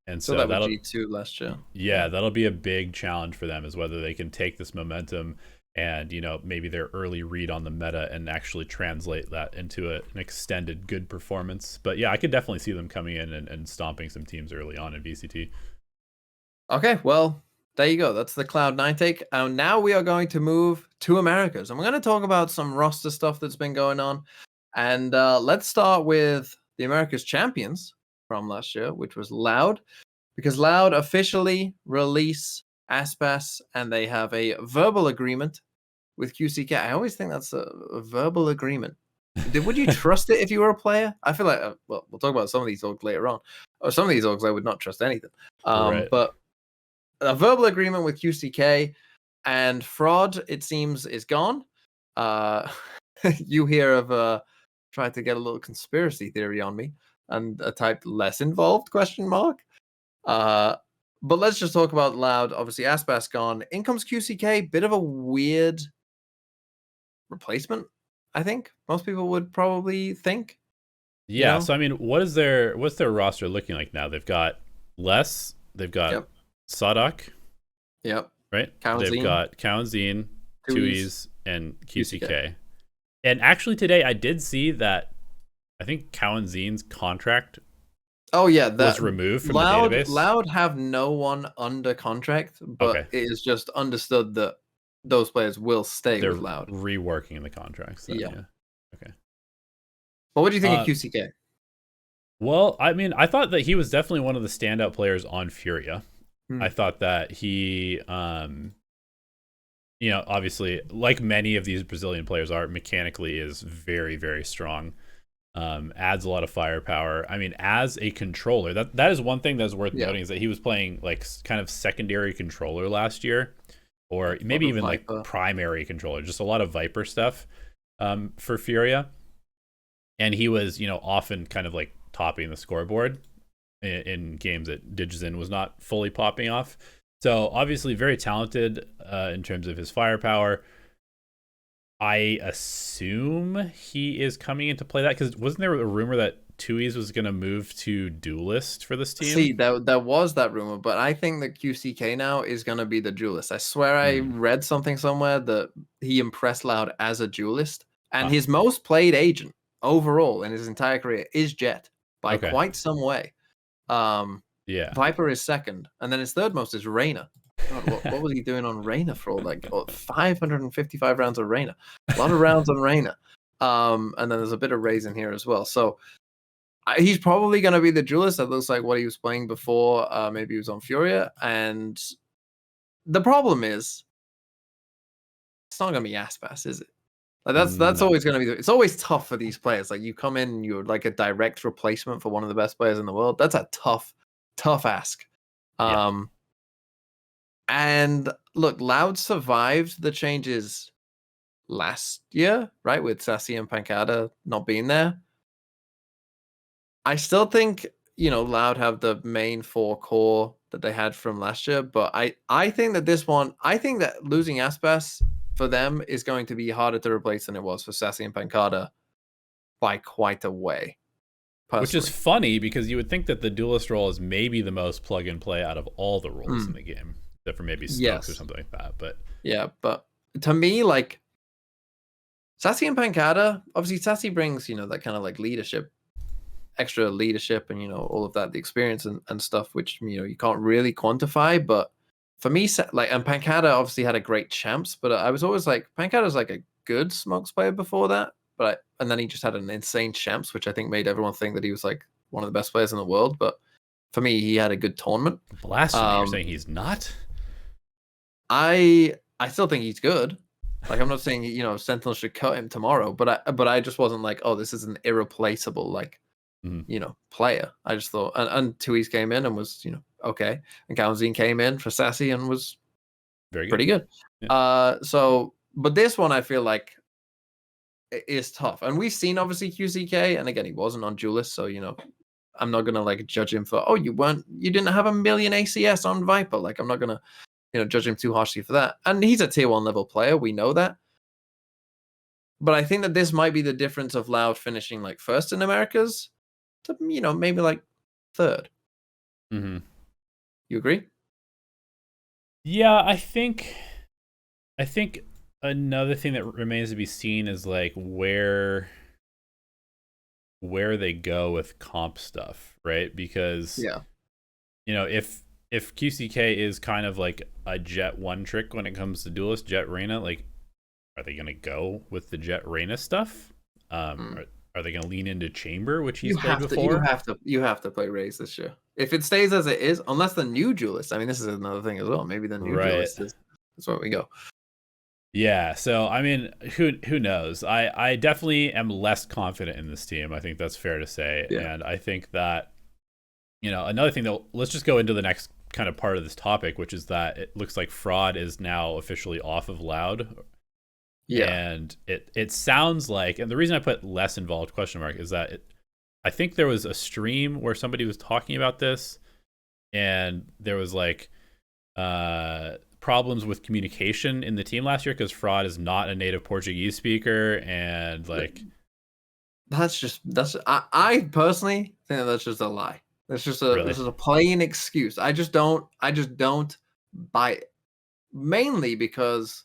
And So so that with that'll G2 last year. yeah, that'll be a big challenge for them, is whether they can take this momentum and, you know, maybe their early read on the meta and actually translate that into an extended good performance. But yeah, I could definitely see them coming in and stomping some teams early on in VCT. Okay, well, there you go. That's the Cloud9 take. Now we are going to move to Americas. And we're going to talk about some roster stuff that's been going on. And let's start with the Americas champions from last year, which was Loud. Because Loud officially release Aspas, and they have a verbal agreement with QCK. I always think that's a verbal agreement. Would you trust it if you were a player? I feel like, well, we'll talk about some of these orgs later on. Or some of these orgs, I would not trust anything. Right. But a verbal agreement with QCK and FroD, it seems, is gone. You hear of tried to get a little conspiracy theory on me and a type less involved question mark. But let's just talk about Loud. Obviously, Aspas gone. In comes QCK. Bit of a weird replacement, I think. Most people would probably think. Yeah, so I mean, what's their roster looking like now? They've got Les, they've got Yep. Sadok, Yep. right? Kaonzine. They've got Kaonzine, Tui's, and QCK. And actually today I did see that I think Kaonzine's contract was removed from the database. Loud have no one under contract, but Okay. it is just understood that those players will stay They're with Loud. reworking the contracts. Then, Yeah. Okay. Well, what do you think of QCK? Well, I mean, I thought that he was definitely one of the standout players on Furia. I thought that he, you know, obviously, like many of these Brazilian players are, mechanically is very, very strong. Adds a lot of firepower. I mean, as a controller, that is one thing that's worth noting, is that he was playing like kind of secondary controller last year, or maybe even like primary controller, just a lot of Viper stuff for Furia. And he was, you know, often kind of like topping the scoreboard in games that Digizin was not fully popping off. So obviously very talented in terms of his firepower. I assume he is coming into play that, because wasn't there a rumor that Tui's was going to move to Duelist for this team? See, there was that rumor, but I think that QCK now is going to be the Duelist. I swear I read something somewhere that he impressed Loud as a Duelist, and his most played agent overall in his entire career is Jet by quite some way. Yeah. Viper is second, and then his third most is Reyna. God, what was he doing on Reyna for all like 555 rounds of Reyna? A lot of rounds on Reyna. And then there's a bit of Raze in here as well. So he's probably going to be the Duelist. That looks like what he was playing before. Maybe he was on Furia. And the problem is, it's not going to be Aspas, is it? Like that's always going to be. It's always tough for these players. Like you come in, and you're like a direct replacement for one of the best players in the world. That's a tough ask. And look, Loud survived the changes last year, right? With Sassy and Pancada not being there. I still think, you know, Loud have the main 4 core that they had from last year, but I think that losing Aspas for them is going to be harder to replace than it was for Sassy and Pancada by quite a way. Personally. Which is funny, because you would think that the Duelist role is maybe the most plug and play out of all the roles in the game, except for maybe Stokes or something like that. But yeah, but to me, like Sassy and Pancada, obviously Sassy brings, you know, that kind of like leadership, extra leadership, and you know, all of that, the experience and stuff, which, you know, you can't really quantify. But for me, like, and Pancada obviously had a great champs, but I was always like, Pancada's like a good smokes player before that, and then he just had an insane champs, which I think made everyone think that he was like one of the best players in the world. But for me, he had a good tournament. Blasphemy! You're saying he's not? I still think he's good. Like, I'm not saying, Sentinel should cut him tomorrow, but I just wasn't like, oh, this is an irreplaceable, like, Mhm. player. I just thought, and Tui's came in and was, okay. And Kalmazine came in for Sassy and was Very good. pretty good. Yeah. But this one I feel like is tough. And we've seen obviously QCK, and again, he wasn't on Duelist, so I'm not gonna like judge him for, oh, you didn't have a million ACS on Viper. Like, I'm not gonna, judge him too harshly for that. And he's a tier 1 level player, we know that. But I think that this might be the difference of Loud finishing like first in Americas to, maybe like third. Mm-hmm. You agree? Yeah, I think another thing that remains to be seen is like where they go with comp stuff, right? Because Yeah. if QCK is kind of like a Jet one trick when it comes to Duelist, Jet Reyna, like, are they gonna go with the Jet Reyna stuff? Are they gonna lean into Chamber, which he's played before? You have to play Raze this year. If it stays as it is, unless the new Duelist. I mean, this is another thing as well. Maybe the new Duelist is where we go. Yeah, so I mean, who knows? I definitely am less confident in this team. I think that's fair to say, and I think that another thing that, let's just go into the next kind of part of this topic, which is that it looks like FroD is now officially off of Loud. Yeah, and it sounds like, and the reason I put less involved question mark is that I think there was a stream where somebody was talking about this, and there was like problems with communication in the team last year because FroD is not a native Portuguese speaker, and like I personally think that's just a lie. This is a plain excuse. I just don't buy it. Mainly because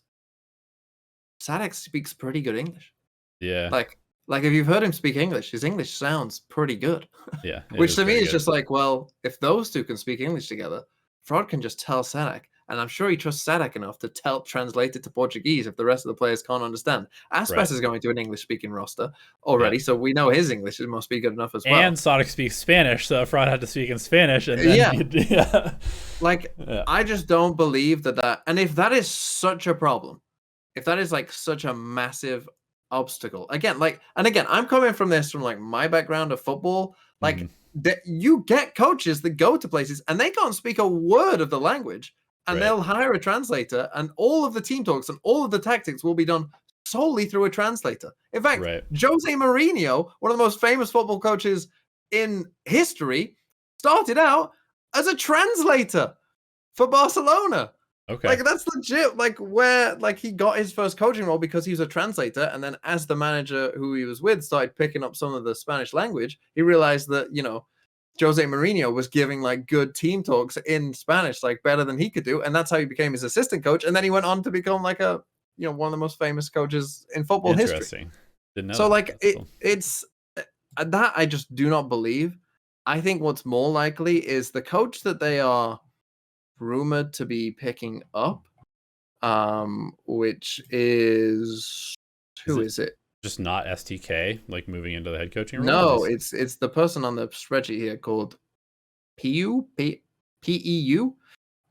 Sadek speaks pretty good English. Yeah. Like if you've heard him speak English, his English sounds pretty good. Yeah. Which to me is just like, well, if those two can speak English together, FroD can just tell Sadek, and I'm sure he trusts Sadek enough to translate it to Portuguese if the rest of the players can't understand. Aspas is going to an English-speaking roster already, so we know his English must be good enough as well. And Sadek speaks Spanish, so FroD had to speak in Spanish, and then I just don't believe that. And if that is such a problem, if that is like such a massive obstacle, again, I'm coming from this from like my background of football, like you get coaches that go to places and they can't speak a word of the language, and they'll hire a translator, and all of the team talks and all of the tactics will be done solely through a translator. In fact, Jose Mourinho, one of the most famous football coaches in history, started out as a translator for Barcelona. Okay. Like, that's legit. Like, where he got his first coaching role because he was a translator, and then as the manager who he was with started picking up some of the Spanish language, he realized that Jose Mourinho was giving like good team talks in Spanish, like better than he could do, and that's how he became his assistant coach. And then he went on to become like a one of the most famous coaches in football history. Didn't know so that. Like it's that I just do not believe. I think what's more likely is the coach that they are rumored to be picking up, which is who is it? Just not STK, like moving into the head coaching role? No, it's the person on the spreadsheet here called PEU.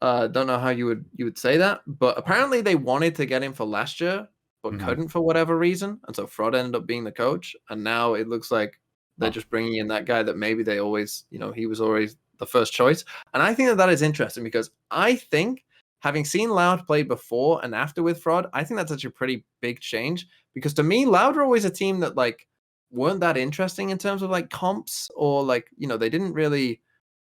Don't know how you would say that, but apparently they wanted to get him for last year, but couldn't for whatever reason, and so FroD ended up being the coach, and now it looks like they're just bringing in that guy that maybe they always, he was always the first choice. And I think that is interesting because I think, having seen Loud play before and after with FroD, I think that's actually a pretty big change, because to me, Loud were always a team that like weren't that interesting in terms of like comps, or like, they didn't really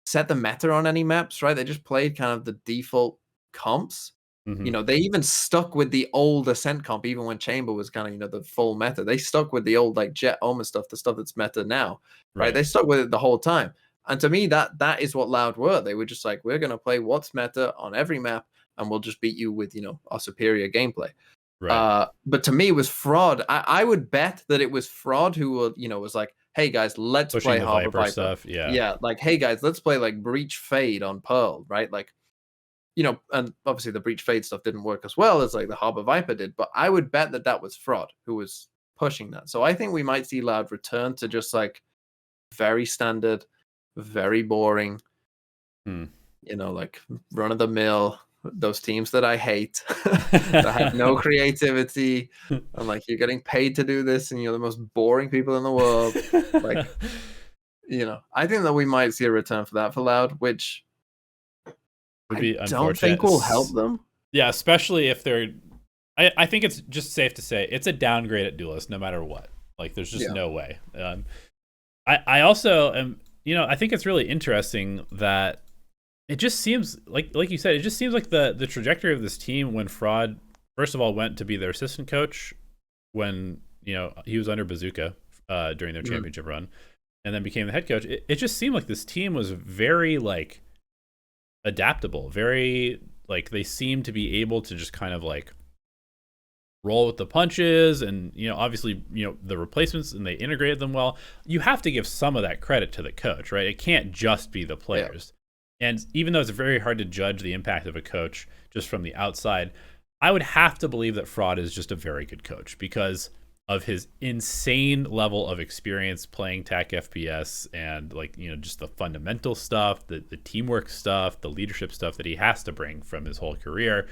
set the meta on any maps, right? They just played kind of the default comps. They even stuck with the old Ascent comp, even when Chamber was kind of, the full meta. They stuck with the old like Jet Omen stuff, the stuff that's meta now, right? They stuck with it the whole time. And to me, that is what Loud were. They were just like, we're going to play what's meta on every map, and we'll just beat you with, our superior gameplay. But to me, it was FroD. I would bet that it was FroD who, was like, hey guys, let's play Harbor Viper stuff. Yeah. Like, hey guys, let's play like Breach Fade on Pearl, right? Like, and obviously the Breach Fade stuff didn't work as well as like the Harbor Viper did, but I would bet that was FroD who was pushing that. So I think we might see Loud return to just like very standard, very boring, like run of the mill, those teams that I hate that have no creativity. I'm like, you're getting paid to do this, and you're the most boring people in the world. Like, I think that we might see a return for that for Loud, which would be I don't unfortunate. think will help them. Yeah, especially if they're. I think it's just safe to say it's a downgrade at Duelist, no matter what. Like, there's just no way. I also am. I think it's really interesting that it just seems like you said, it just seems like the trajectory of this team when FroD first of all went to be their assistant coach when he was under Bazooka during their championship run, and then became the head coach. It just seemed like this team was very like adaptable, very like they seemed to be able to just kind of like roll with the punches, and obviously the replacements, and they integrated them well. You have to give some of that credit to the coach, right? It can't just be the players. And even though it's very hard to judge the impact of a coach just from the outside, I would have to believe that FroD is just a very good coach because of his insane level of experience playing TAC FPS and just the fundamental stuff, the teamwork stuff, the leadership stuff that he has to bring from his whole career.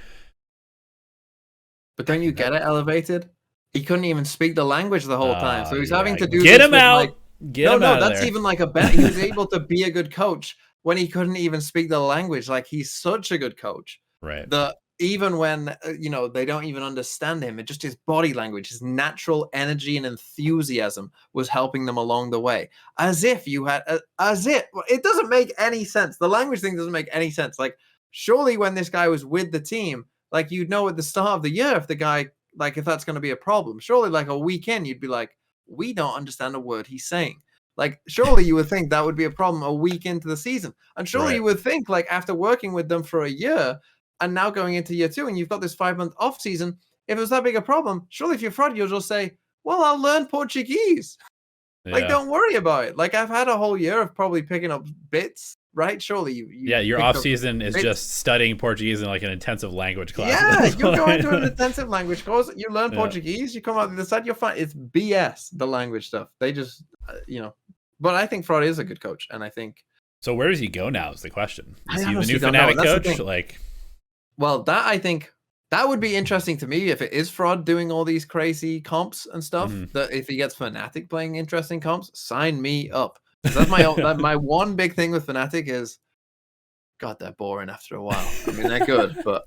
But don't you get it elevated? He couldn't even speak the language the whole time, so he's having to do get this him with, out. like, Get him out of that's there. even like a bet. He was able to be a good coach when he couldn't even speak the language. Like, he's such a good coach, right? That even when they don't even understand him, it just his body language, his natural energy and enthusiasm was helping them along the way. As if it doesn't make any sense. The language thing doesn't make any sense. Like, surely when this guy was with the team, like, you'd know at the start of the year if the guy, like, if that's going to be a problem. Surely, like, a weekend, you'd be like, we don't understand a word he's saying. Like, surely you would think that would be a problem a week into the season. And surely you would think, like, after working with them for a year and now going into year 2 and you've got this 5-month off season, if it was that big a problem, surely if you're FroD, you'll just say, well, I'll learn Portuguese. Like, don't worry about it. Like, I've had a whole year of probably picking up bits, right? Surely your off season is just studying Portuguese in like an intensive language class. Yeah, you go into an intensive language course, you learn Portuguese, you come out the other side, you're fine. It's BS, the language stuff. They just, But I think FroD is a good coach, and I think. So where does he go now? Is the question. Is he the new Fnatic coach? Like, well, that I think that would be interesting to me if it is FroD doing all these crazy comps and stuff. That if he gets Fnatic playing interesting comps, sign me up. That's my one big thing with Fnatic is, God, they're boring after a while. I mean, they're good, but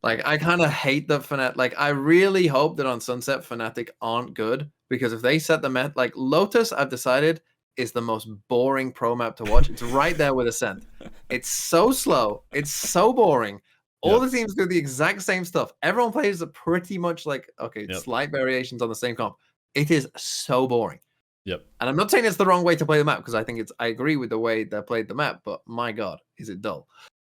like, I kind of hate the Fnatic. Like, I really hope that on Sunset Fnatic aren't good, because if they set the met, like Lotus, I've decided is the most boring pro map to watch. It's right there with Ascent. It's so slow. It's so boring. All the teams do the exact same stuff. Everyone plays pretty much like, slight variations on the same comp. It is so boring. Yep. And I'm not saying it's the wrong way to play the map, because I agree with the way they played the map, but my God, is it dull.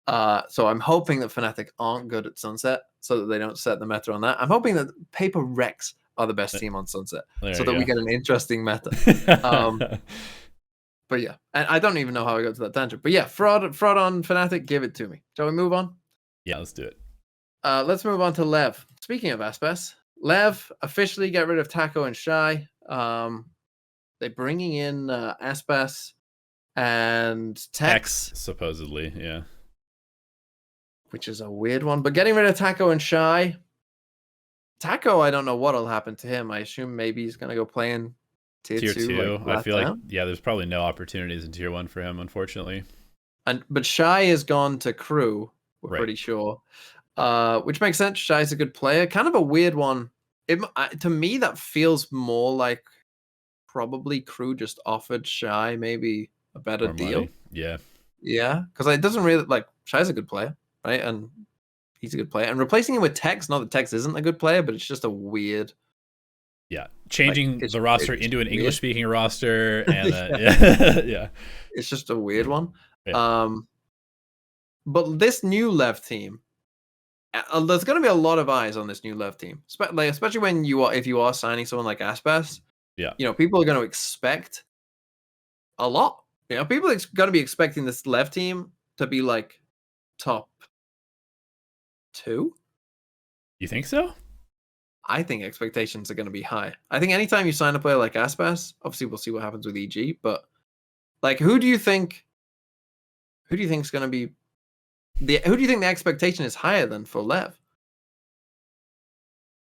So I'm hoping that Fnatic aren't good at Sunset, so that they don't set the meta on that. I'm hoping that Paper Rex are the best team on Sunset, so that we get an interesting meta. But yeah, and I don't even know how I got to that tangent. But yeah, FroD on Fnatic, give it to me. Shall we move on? Yeah, let's do it. Let's move on to Lev. Speaking of Aspas, Lev officially get rid of Taco and Shy. They're bringing in Aspas and Tex, supposedly, yeah. Which is a weird one. But getting rid of Taco and Shy. Taco, I don't know what'll happen to him. I assume maybe he's gonna go play in tier 2. Like, I feel like there's probably no opportunities in tier 1 for him, unfortunately. But Shy has gone to crew. We're pretty sure, which makes sense. Shy's a good player. Kind of a weird one. To me, that feels more like probably crew just offered Shy maybe a better deal. Yeah, because it doesn't really, like, Shy's a good player, right? And he's a good player. And replacing him with Tex, not that Tex isn't a good player, but it's just a weird. Yeah, changing the roster into an English-speaking roster, and yeah, it's just a weird one. Yeah. But this new Lev team, there's going to be a lot of eyes on this new Lev team, especially when if you are signing someone like Aspas. Yeah, people are going to expect a lot. People are going to be expecting this Lev team to be like top 2. You think so? I think expectations are going to be high. I think anytime you sign a player like Aspas, obviously we'll see what happens with EG, but like, who do you think is going to be Who do you think the expectation is higher than for Lev?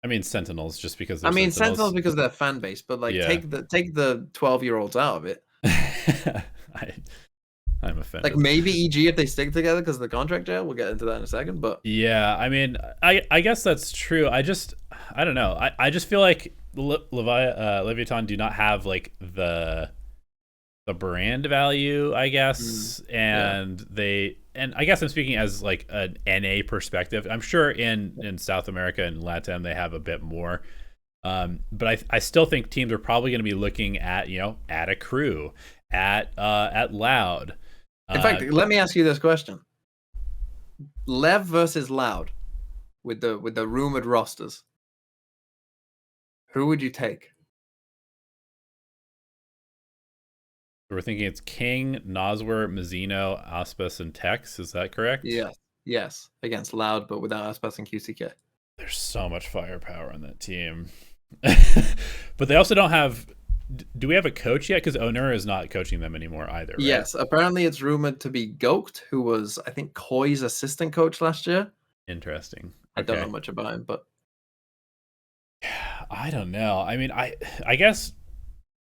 I mean, Sentinels, just because I they're mean, Sentinels. Sentinels because of their fan base, but like Yeah. take the 12-year-olds out of it. I'm offended. Like maybe EG if they stick together because of the contract jail. We'll get into that in a second. But yeah, I mean, I guess that's true. I don't know. I just feel like Leviatan do not have like the brand value, I guess, and I guess I'm speaking as like an NA perspective. I'm sure in South America and Latin they have a bit more. But I still think teams are probably going to be looking at, at a crew, at Loud. In fact, let me ask you this question: Lev versus Loud, with the rumored rosters, who would you take? We're thinking it's King, Noswer, Mizzino, Aspas, and Tex. Is that correct? Yes, against Loud, but without Aspas and QCK. There's so much firepower on that team. But they also don't have. Do we have a coach yet? Because Onur is not coaching them anymore either, right? Yes, apparently it's rumored to be Goat, who was, I think, Koi's assistant coach last year. Interesting. Okay. I don't know much about him, but I don't know. I mean, I guess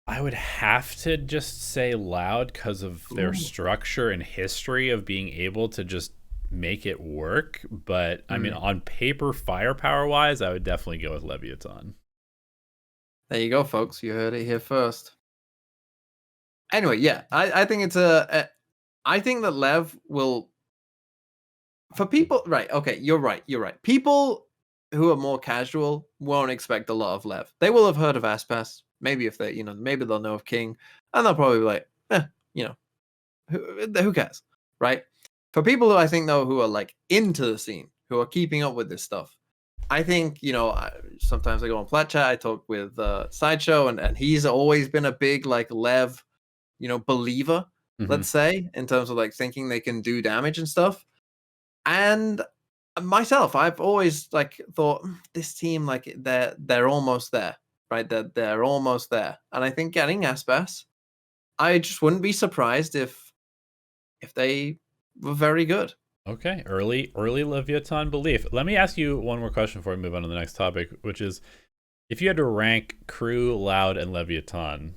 I would have to just say Loud because of their structure and history of being able to just make it work. But I mean, on paper, firepower wise, I would definitely go with Leviatan. There you go, folks. You heard it here first. Anyway, yeah, I think it's I think that Lev will, for people, right? Okay, you're right. People who are more casual won't expect a lot of Lev. They will have heard of Aspas. Maybe if they, maybe they'll know of King, and they'll probably be like, who cares, right? For people who I think though who are like into the scene, who are keeping up with this stuff, I think, sometimes I go on Plat Chat, I talk with Sideshow, and he's always been a big like Lev, believer, let's say, in terms of like thinking they can do damage and stuff. And myself, I've always like thought this team, like they're almost there, right? They're almost there. And I think getting Aspas, I just wouldn't be surprised if they were very good. Okay, early Leviatan belief. Let me ask you one more question before we move on to the next topic, which is, if you had to rank Crew, Loud, and Leviatan,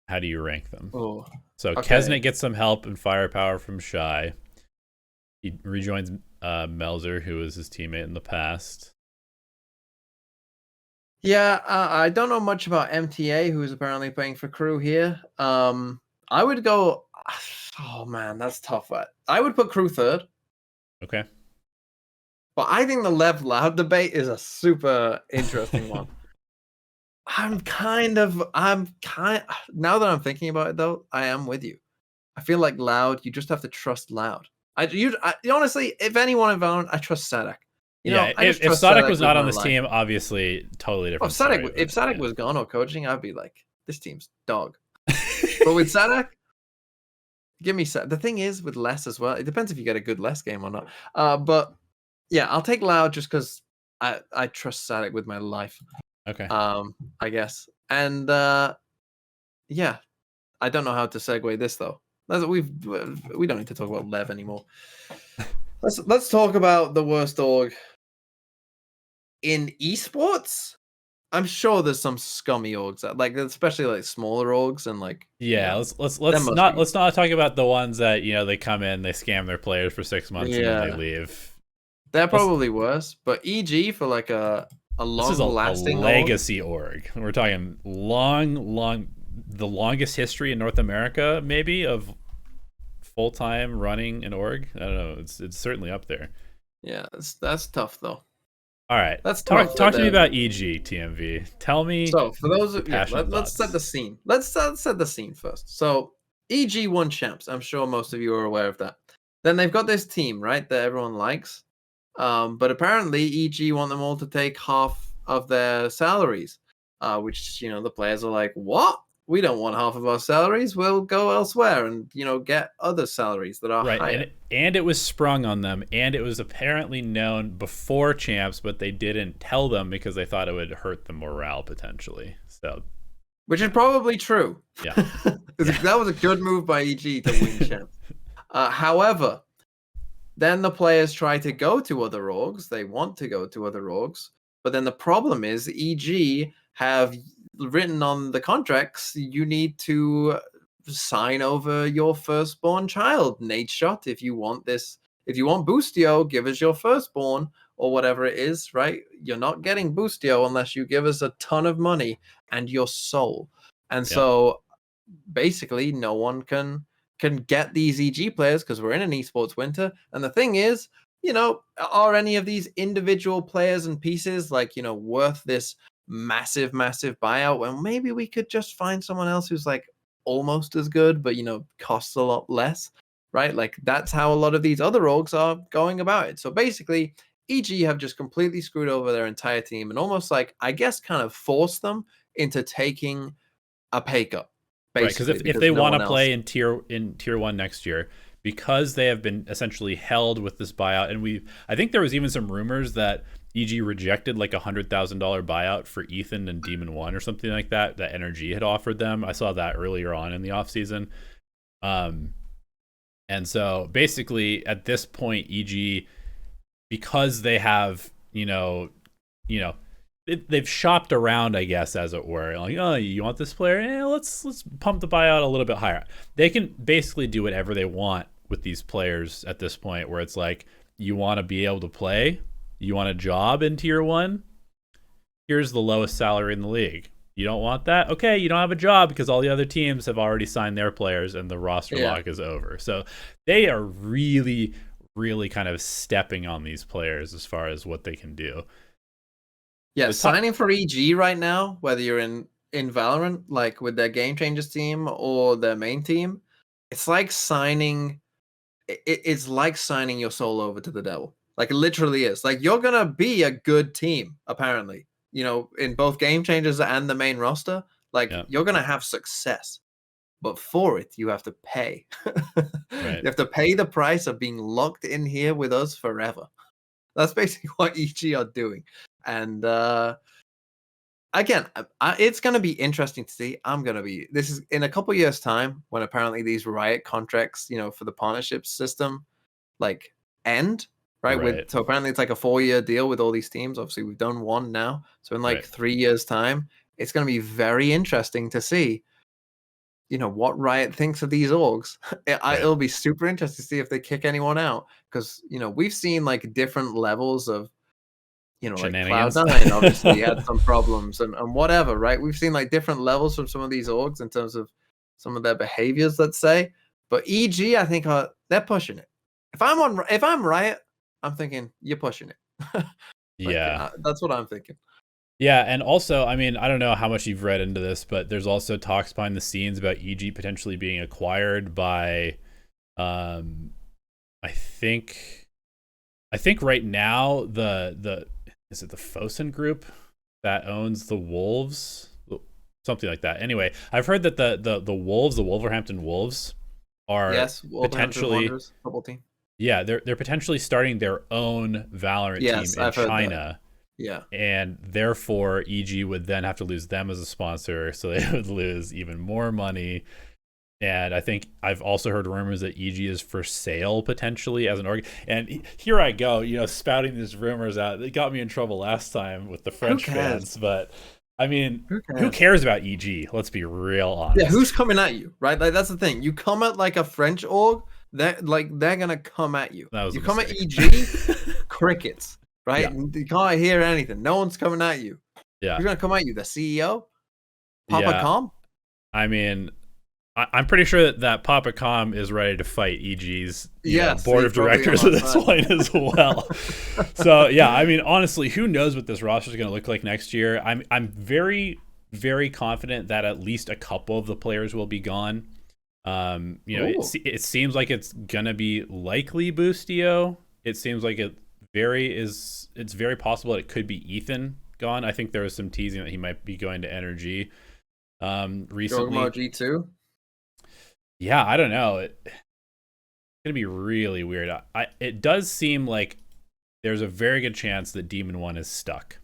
how do you rank them? Oh, so okay. cNed gets some help and firepower from Shy. He rejoins Melzer, who was his teammate in the past. Yeah, I don't know much about MTA, who's apparently playing for Crew here. I would go. Oh man, that's tough. I would put Crew third. Okay. But I think the Lev Loud debate is a super interesting one. Now that I'm thinking about it though, I am with you. I feel like Loud, you just have to trust Loud. Honestly, if anyone in Valorant, I trust Sadak. If Sadak was not on this team, obviously totally different. If Sadak was gone or coaching, I'd be like, this team's dog. But with Sadak, give me Sadak. The thing is with Les as well, it depends if you get a good Les game or not. But yeah, I'll take Loud just because I trust Sadak with my life. Okay. I guess. And yeah, I don't know how to segue this though. We don't need to talk about Lev anymore. Let's talk about the worst org in esports. I'm sure there's some scummy orgs, like especially like smaller orgs and like. Yeah, let's not talk about the ones that they come in, they scam their players for 6 months and then they leave. They're probably worse, but EG for like a long-lasting legacy org. We're talking the longest history in North America, maybe, of full-time running an org. I don't know. It's certainly up there. Yeah, that's tough though. All right, let's talk to me about EG TMV. Tell me. So for those, let's set the scene. Let's set the scene first. So EG won champs. I'm sure most of you are aware of that. Then they've got this team, right, that everyone likes. But apparently EG want them all to take half of their salaries, which the players are like, what? We don't want half of our salaries. We'll go elsewhere and get other salaries that are higher. And it was sprung on them, and it was apparently known before champs, but they didn't tell them because they thought it would hurt the morale potentially. So, which is probably true. Yeah, that was a good move by EG to win champs. However, Then the players try to go to other orgs. They want to go to other orgs. But then the problem is EG have written on the contracts, you need to sign over your firstborn child, Nate Shot. If you want this, if you want Boostio, give us your firstborn or whatever it is, right? You're not getting Boostio unless you give us a ton of money and your soul. And so basically no one can get these EG players because we're in an esports winter. And the thing is, are any of these individual players and pieces like, worth this massive buyout when maybe we could just find someone else who's like almost as good, but costs a lot less, right? Like that's how a lot of these other orgs are going about it. So basically, EG have just completely screwed over their entire team and almost like, I guess, kind of forced them into taking a pay cut. Right, because if they want to play in tier 1 next year, because they have been essentially held with this buyout, and I think there was even some rumors that EG rejected like $100,000 buyout for Ethan and Demon 1 or something like that NRG had offered them. I saw that earlier on in the offseason. And so basically at this point, EG, because they have, they've shopped around, I guess, as it were. Like, oh, you want this player? Let's pump the buyout a little bit higher. They can basically do whatever they want with these players at this point, where it's like, you want to be able to play, you want a job in tier 1, here's the lowest salary in the league. You don't want that? Okay, you don't have a job because all the other teams have already signed their players and the roster lock is over. So they are really, really kind of stepping on these players as far as what they can do. Yeah, signing for EG right now, whether you're in Valorant, like with their Game Changers team or their main team, it's like signing. It's like signing your soul over to the devil. Like it literally is. Like you're gonna be a good team, apparently. In both Game Changers and the main roster, like you're gonna have success. But for it, you have to pay. Right. You have to pay the price of being locked in here with us forever. That's basically what EG are doing. And again, it's going to be interesting to see. This is in a couple years' time when apparently these Riot contracts, for the partnership system, like end, right? So apparently it's like a 4-year deal with all these teams. Obviously, we've done one now. So in like 3 years' time, it's going to be very interesting to see, what Riot thinks of these orgs. It'll be super interesting to see if they kick anyone out because, we've seen like different levels of, like Cloud9 obviously had some problems and whatever, right? We've seen like different levels from some of these orgs in terms of some of their behaviors, let's say. But EG, I think they're pushing it. If I'm Riot, I'm thinking you're pushing it. That's what I'm thinking. Yeah, and also, I mean, I don't know how much you've read into this, but there's also talks behind the scenes about EG potentially being acquired by, I think right now is it the Fosun Group that owns the Wolves, something like that. Anyway, I've heard that the Wolves, the Wolverhampton Wolves, are potentially football team. Yeah, they're potentially starting their own Valorant team in China. Yeah. And therefore, EG would then have to lose them as a sponsor, so they would lose even more money. And I think I've also heard rumors that EG is for sale potentially as an org. And here I go, spouting these rumors out. They got me in trouble last time with the French fans. But, I mean, who cares about EG? Let's be real honest. Yeah, who's coming at you, right? Like, that's the thing. You come at, like, a French org, they're going to come at you. You come at EG, crickets. Right? Yeah. You can't hear anything. No one's coming at you. Yeah. Who's going to come at you? The CEO? Papa Com? I mean, I'm pretty sure that Papa Com is ready to fight EG's board of directors at this point as well. So, yeah, I mean, honestly, who knows what this roster is going to look like next year? I'm very, very confident that at least a couple of the players will be gone. It seems like it's going to be likely Boostio. It seems like it's very possible that it could be Ethan gone. I think there was some teasing that he might be going to NRG recently. G2? Yeah, I don't know. It's gonna be really weird. It does seem like there's a very good chance that Demon 1 is stuck.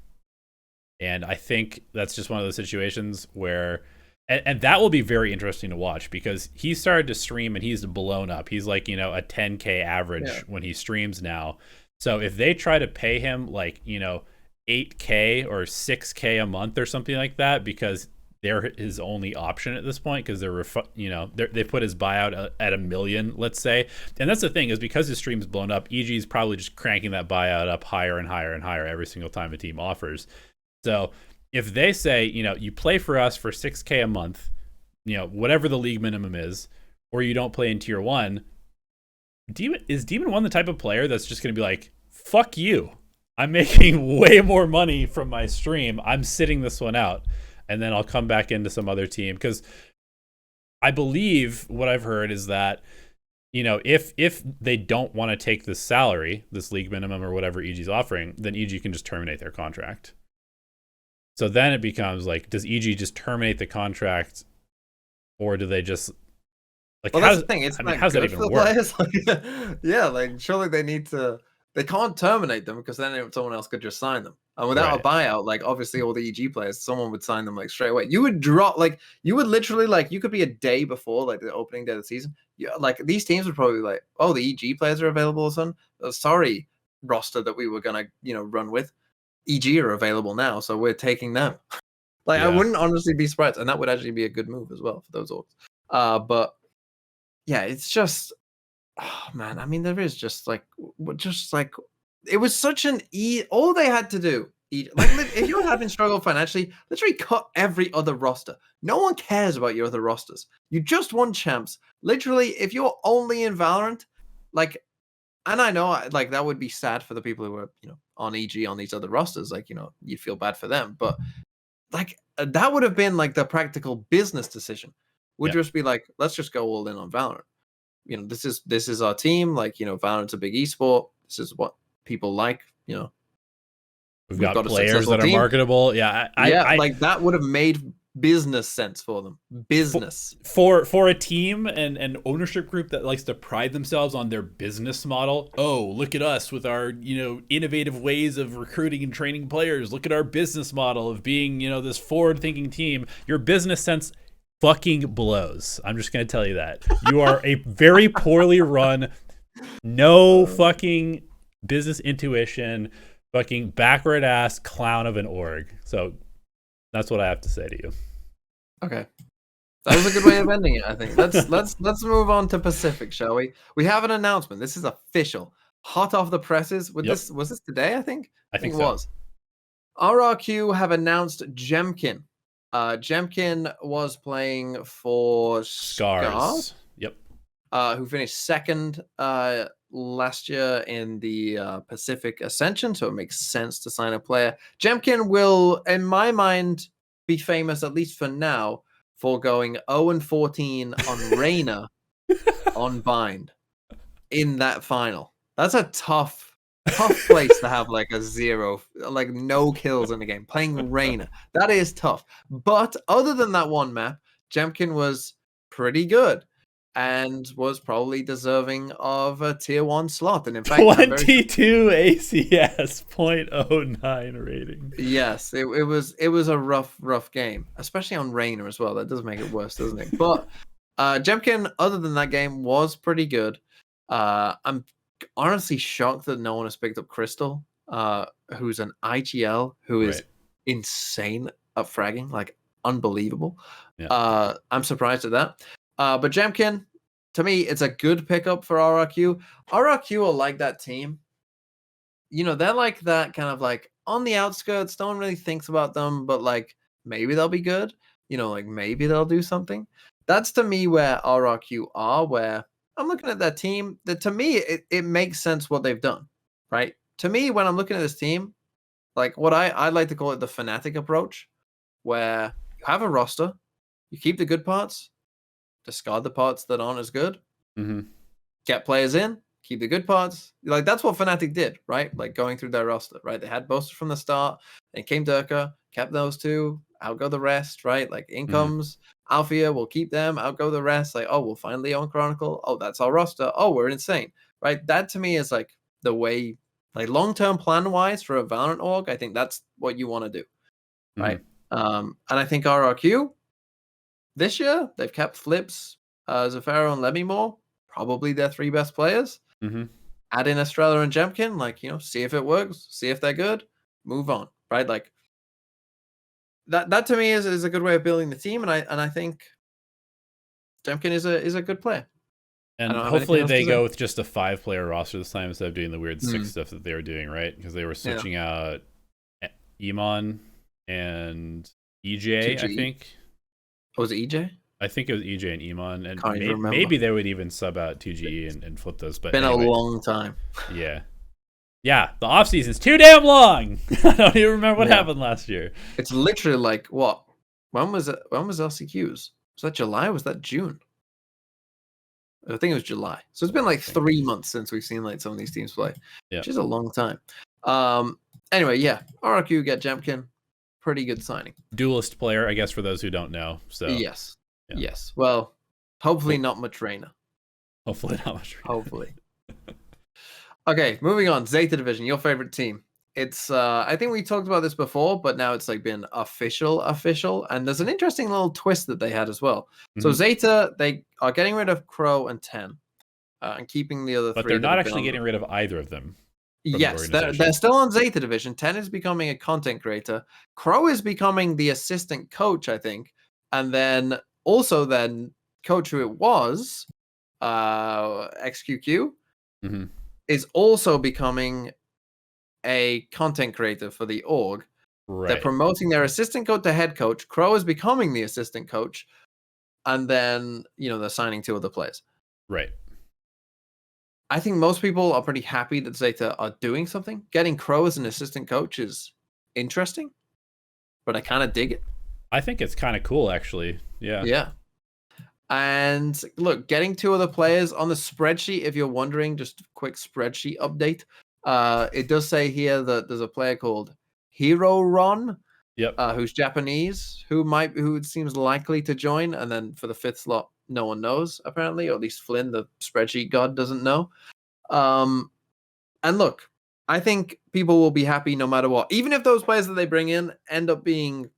And I think that's just one of those situations where And that will be very interesting to watch because he started to stream and he's blown up. He's like, you know, a 10K average when he streams now. So if they try to pay him like, you know, 8K or 6K a month or something like that, because they're his only option at this point, because they put his buyout at $1 million, let's say. And that's the thing, is because his stream's blown up, EG is probably just cranking that buyout up higher and higher and higher every single time a team offers. So if they say, you know, you play for us for 6K a month, you know, whatever the league minimum is, or you don't play in tier 1, is Demon 1 the type of player that's just going to be like, fuck you, I'm making way more money from my stream, I'm sitting this one out, and then I'll come back into some other team? Because I believe what I've heard is that, you know, if they don't want to take this salary, this league minimum or whatever EG's offering, then EG can just terminate their contract. So then it becomes like, does EG just terminate the contract, or do they just like? Well, that's the thing. It's how's that even work? Like, yeah, like surely they need to. They can't terminate them because then someone else could just sign them. And without a buyout, like obviously all the EG players, someone would sign them like straight away. You would drop, like you would literally, like you could be a day before like the opening day of the season. Yeah, like these teams would probably be like, oh, the EG players are available or something. Sorry, roster that we were gonna, you know, run with. EG are available now, so we're taking them. Like I wouldn't honestly be surprised, and that would actually be a good move as well for those orgs. But yeah, it's just, oh man, I mean, there is just like it was such an all they had to do. Like if you were having struggle financially, literally cut every other roster. No one cares about your other rosters. You just won champs. Literally, if you're only in Valorant, like, and I know like that would be sad for the people who are, you know, on EG on these other rosters. Like, you know, you'd feel bad for them, but like that would have been like the practical business decision. Would just be like, let's just go all in on Valorant. You know, this is our team. Like, you know, Valorant's a big esport. This is what people like. You know, we've got players that are marketable. Yeah, like that would have made business sense for them. Business for a team and an ownership group that likes to pride themselves on their business model. Oh, look at us with our, you know, innovative ways of recruiting and training players. Look at our business model of being, you know, this forward-thinking team. Your business sense fucking blows. I'm just going to tell you that. You are a very poorly run, no fucking business intuition, fucking backward ass clown of an org. So that's what I have to say to you. Okay. That was a good way of ending it, I think. Let's move on to Pacific, shall we? We have an announcement. This is official. Hot off the presses. Was this today, I think? I think it so. was. RRQ have announced Jemkin. Jemkin was playing for Scars. Yep. Who finished second last year in the Pacific Ascension, so it makes sense to sign a player. Jemkin will, in my mind, be famous, at least for now, for going 0-14 on Reyna on Bind in that final. That's a tough place to have like a 0, like no kills in the game. Playing Reyna, that is tough. But other than that one map, Jemkin was pretty good and was probably deserving of a tier 1 slot. And in fact, 22 ACS 0.09 rating. Yes, it was a rough game, especially on Reyna as well. That does make it worse, doesn't it? But Jemkin, other than that game, was pretty good. I'm honestly shocked that no one has picked up Crystal, who's an IGL who is insane at fragging, like unbelievable. I'm surprised at that. But Jemkin, to me, it's a good pickup for RRQ. RRQ are like that team. You know, they're like that kind of like on the outskirts. No one really thinks about them, but like maybe they'll be good. You know, like maybe they'll do something. That's to me where RRQ are, where I'm looking at that team. That to me, it makes sense what they've done, right? To me, when I'm looking at this team, like what I like to call it the Fnatic approach, where you have a roster, you keep the good parts, discard the parts that aren't as good, get players in, keep the good parts. Like that's what Fnatic did, right? Like going through their roster, right? They had boasters from the start, then came Durka, kept those two, outgo the rest, right? Like incomes, Althea, we'll keep them, outgo the rest. Like, oh, we'll find Leon Chronicle. Oh, that's our roster. Oh, we're insane, right? That to me is like the way, like long-term plan-wise for a Valorant org, I think that's what you want to do, right? And I think RRQ, this year they've kept Flips, Zafiro, and Lemmy probably their 3 best players. Mm-hmm. Add in Estrella and Jemkin, like, see if it works, see if they're good, move on, right? Like that to me is a good way of building the team, and I think Jemkin is a good player. And hopefully they go with just a 5-player roster this time instead of doing the weird 6 stuff that they were doing, right? Because they were switching out Emon and EJ, I think. Oh, was it EJ? I think it was EJ and Emon, and maybe they would even sub out 2GE and flip those. But been anyway. A long time. Yeah. The off season's too damn long. I don't even remember what happened last year. It's literally like what? When was it? When was LCQs? Was that July? Or was that June? I think it was July. So it's been like 3 months since we've seen like some of these teams play, which is a long time. Anyway, RRQ get Jemkin, pretty good signing. Duelist player, I guess, for those who don't know. So yes. Well, hopefully not much Reina. Hopefully not much Reina. Hopefully. Okay, moving on. ZETA Division, your favorite team. It's I think we talked about this before, but now it's like been official, and there's an interesting little twist that they had as well. So ZETA, they are getting rid of Crow and 10, and keeping the other 3. But they're not actually getting rid of either of them. Yes, they're still on ZETA Division. 10 is becoming a content creator. Crow is becoming the assistant coach, I think, and then coach who it was, XQQ, is also becoming a content creator for the org. Right. They're promoting their assistant coach to head coach. Crow is becoming the assistant coach, and then they're signing 2 other players. Right. I think most people are pretty happy that ZETA are doing something. Getting Crow as an assistant coach is interesting, but I kind of dig it. I think it's kind of cool, actually. Yeah. And look, getting 2 other players on the spreadsheet, if you're wondering, just a quick spreadsheet update. It does say here that there's a player called Hero Ron, who's Japanese, who seems likely to join, and then for the 5th slot, no one knows apparently, or at least Flynn, the spreadsheet god, doesn't know. And look, I think people will be happy no matter what, even if those players that they bring in end up being,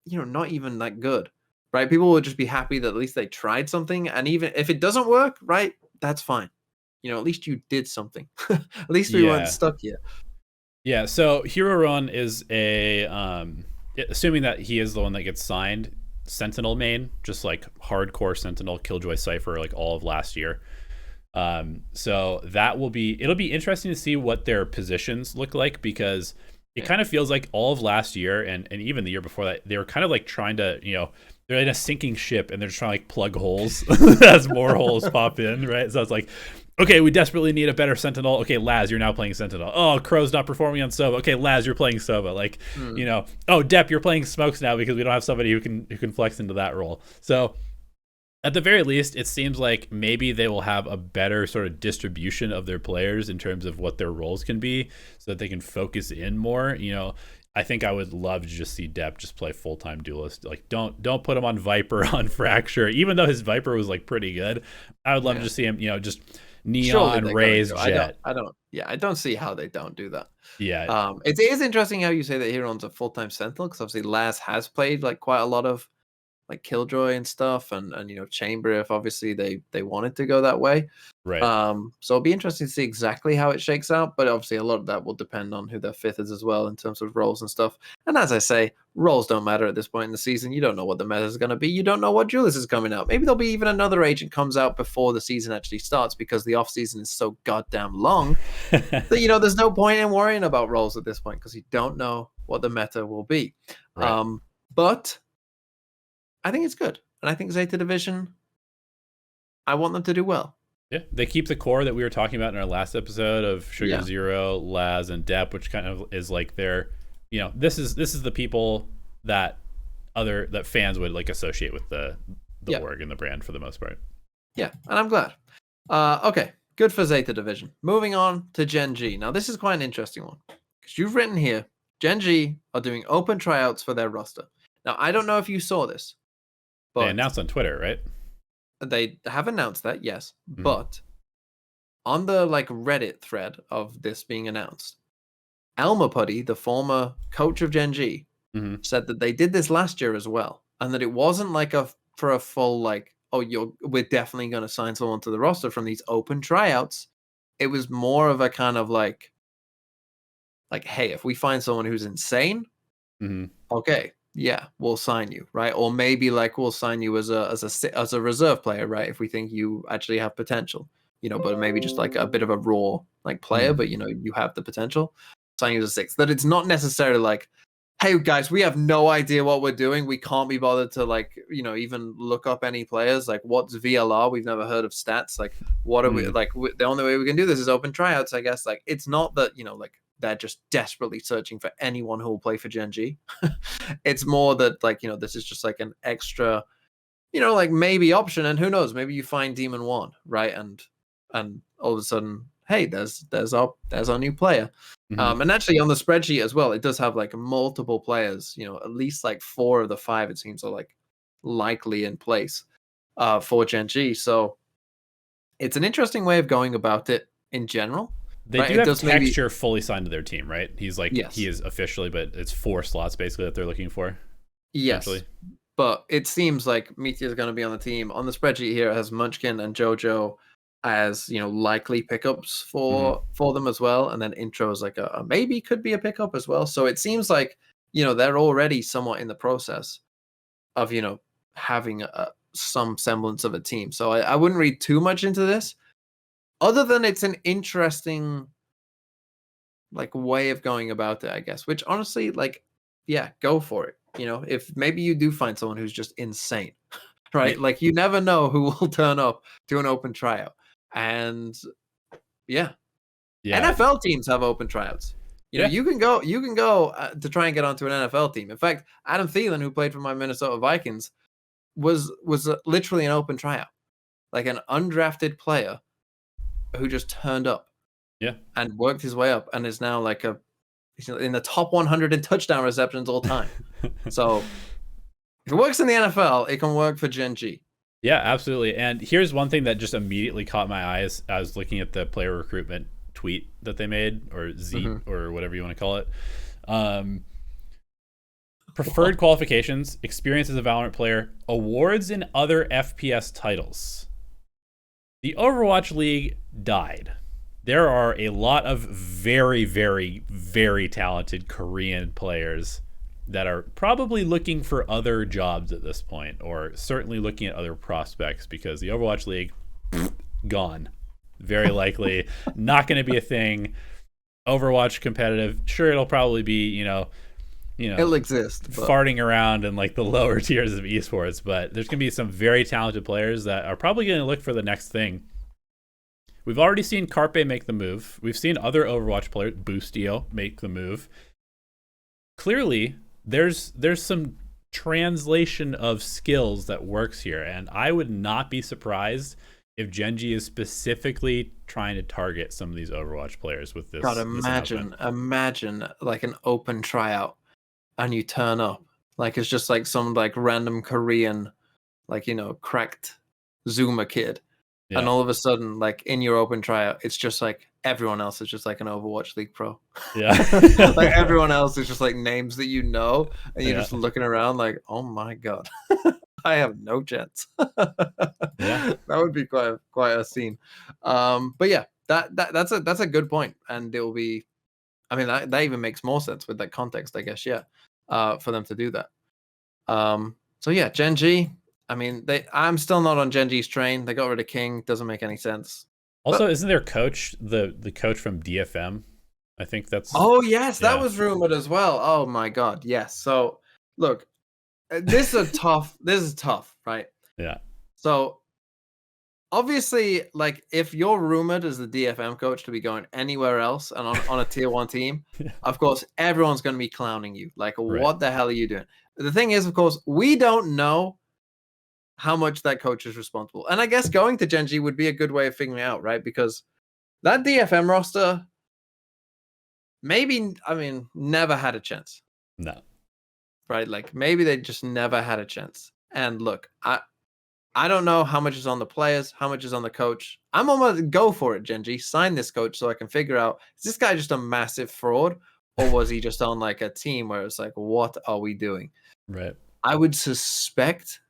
not even that good, right? People will just be happy that at least they tried something, and even if it doesn't work, right, that's fine. At least you did something. At least we weren't stuck yet. Yeah, so Hero Run is assuming that he is the one that gets signed, Sentinel main, just like hardcore Sentinel, Killjoy Cypher, like all of last year. So it'll be interesting to see what their positions look like, because it kind of feels like all of last year and even the year before that, they were kind of like trying to, they're in a sinking ship and they're just trying to like plug holes as more holes pop in, right? So it's like, okay, we desperately need a better Sentinel. Okay, Laz, you're now playing Sentinel. Oh, Crow's not performing on Sova. Okay, Laz, you're playing Sova. Like, oh, Dep, you're playing Smokes now because we don't have somebody who can flex into that role. So at the very least, it seems like maybe they will have a better sort of distribution of their players in terms of what their roles can be, so that they can focus in more. I think I would love to just see Dep just play full-time Duelist. Like, don't put him on Viper on Fracture, even though his Viper was like pretty good. I would love to just see him, just Neon, Raze, Jet. I don't see how they don't do that. Yeah. It is interesting how you say that Heron's a full-time Sentinel, because obviously Laz has played like quite a lot of like Killjoy and stuff, and Chamber, if obviously they wanted to go that way. Right. So it'll be interesting to see exactly how it shakes out, but obviously a lot of that will depend on who their 5th is as well in terms of roles and stuff. And as I say, roles don't matter at this point in the season. You don't know what the meta is going to be. You don't know what Duelist is coming out. Maybe there'll be even another agent comes out before the season actually starts, because the off season is so goddamn long that there's no point in worrying about roles at this point, because you don't know what the meta will be. Right. But I think it's good, and I think ZETA Division, I want them to do well. Yeah, they keep the core that we were talking about in our last episode of Sugar Zero, Laz, and Dep, which kind of is like their, this is the people that fans would like associate with the org and the brand for the most part. Yeah, and I'm glad. Okay, good for ZETA Division. Moving on to GenG. Now this is quite an interesting one, because you've written here, GenG are doing open tryouts for their roster. Now I don't know if you saw this. But they announced on Twitter, right? They have announced that, yes. Mm-hmm. But on the like Reddit thread of this being announced, Elmer Putty, the former coach of GenG, said that they did this last year as well, and that it wasn't like a for a full like, oh, we're definitely going to sign someone to the roster from these open tryouts. It was more of a kind of like, hey, if we find someone who's insane, okay, yeah, we'll sign you, right? Or maybe like we'll sign you as a reserve player, right? If we think you actually have potential, but maybe just like a bit of a raw like player, but you have the potential. Sign you as a sixth. That it's not necessarily like, hey guys, we have no idea what we're doing. We can't be bothered to like, even look up any players. Like, what's VLR? We've never heard of stats. Like, what are we like? The only way we can do this is open tryouts, I guess. Like, it's not that like they're just desperately searching for anyone who will play for GenG. It's more that like this is just like an extra, like maybe option, and who knows? Maybe you find Demon One, right? And all of a sudden, hey, there's our new player. And actually on the spreadsheet as well, it does have like multiple players, at least like 4 of the 5 it seems are like likely in place for GenG. So it's an interesting way of going about it in general. They do have Texture fully signed to their team, right? He's like, he is officially, but it's 4 slots basically that they're looking for. Yes. But it seems like Meteor is going to be on the team. On the spreadsheet here, it has Munchkin and JoJo as likely pickups for them as well, and then Intro is like a maybe could be a pickup as well. So it seems like they're already somewhat in the process of having some semblance of a team. So I wouldn't read too much into this, other than it's an interesting like way of going about it, I guess. Which honestly, like, yeah, go for it. If maybe you do find someone who's just insane, right? Yeah. Like you never know who will turn up to an open tryout. And yeah, NFL teams have open tryouts. You can go to try and get onto an NFL team. In fact, Adam Thielen, who played for my Minnesota Vikings, was literally an open tryout, like an undrafted player who just turned up, and worked his way up, and is now like in the top 100 in touchdown receptions all time. So if it works in the NFL, it can work for GenG. Yeah, absolutely. And here's one thing that just immediately caught my eye as I was looking at the player recruitment tweet that they made, or or whatever you want to call it. Preferred qualifications, experience as a Valorant player, awards and other FPS titles. The Overwatch League died. There are a lot of very, very, very talented Korean players that are probably looking for other jobs at this point, or certainly looking at other prospects, because the Overwatch League, gone. Very likely not going to be a thing. Overwatch competitive, sure, it'll probably be, it'll exist, farting around in like the lower tiers of esports, but there's going to be some very talented players that are probably going to look for the next thing. We've already seen Carpe make the move. We've seen other Overwatch players, Boostio, make the move. Clearly, there's some translation of skills that works here, and I would not be surprised if GenG is specifically trying to target some of these Overwatch players with this. God, imagine like an open tryout, and you turn up like it's just like some like random Korean, like cracked Zoomer kid. Yeah. And all of a sudden, like in your open tryout, it's just like everyone else is just like an Overwatch League pro. Yeah. Like everyone else is just like names that and you're just looking around like, oh my God, I have no chance. That would be quite a scene. But yeah, that's a good point, and it will be. I mean, that even makes more sense with that context, I guess. Yeah, for them to do that. So yeah, GenG. I mean, I'm still not on GenG's train. They got rid of King. Doesn't make any sense. Also, isn't their coach the coach from DFM? I think that's. Oh yes, that was rumored as well. Oh my God, yes. So look, this is tough. This is tough, right? Yeah. So obviously, like if you're rumored as the DFM coach to be going anywhere else and on a tier 1 team, of course everyone's going to be clowning you. Like, what the hell are you doing? The thing is, of course, we don't know how much that coach is responsible. And I guess going to GenG would be a good way of figuring out, right? Because that DFM roster never had a chance. No. Right? Like maybe they just never had a chance. And look, I don't know how much is on the players, how much is on the coach. I'm almost go for it, GenG. Sign this coach so I can figure out, is this guy just a massive fraud? Or was he just on like a team where it's like, what are we doing? Right. I would suspect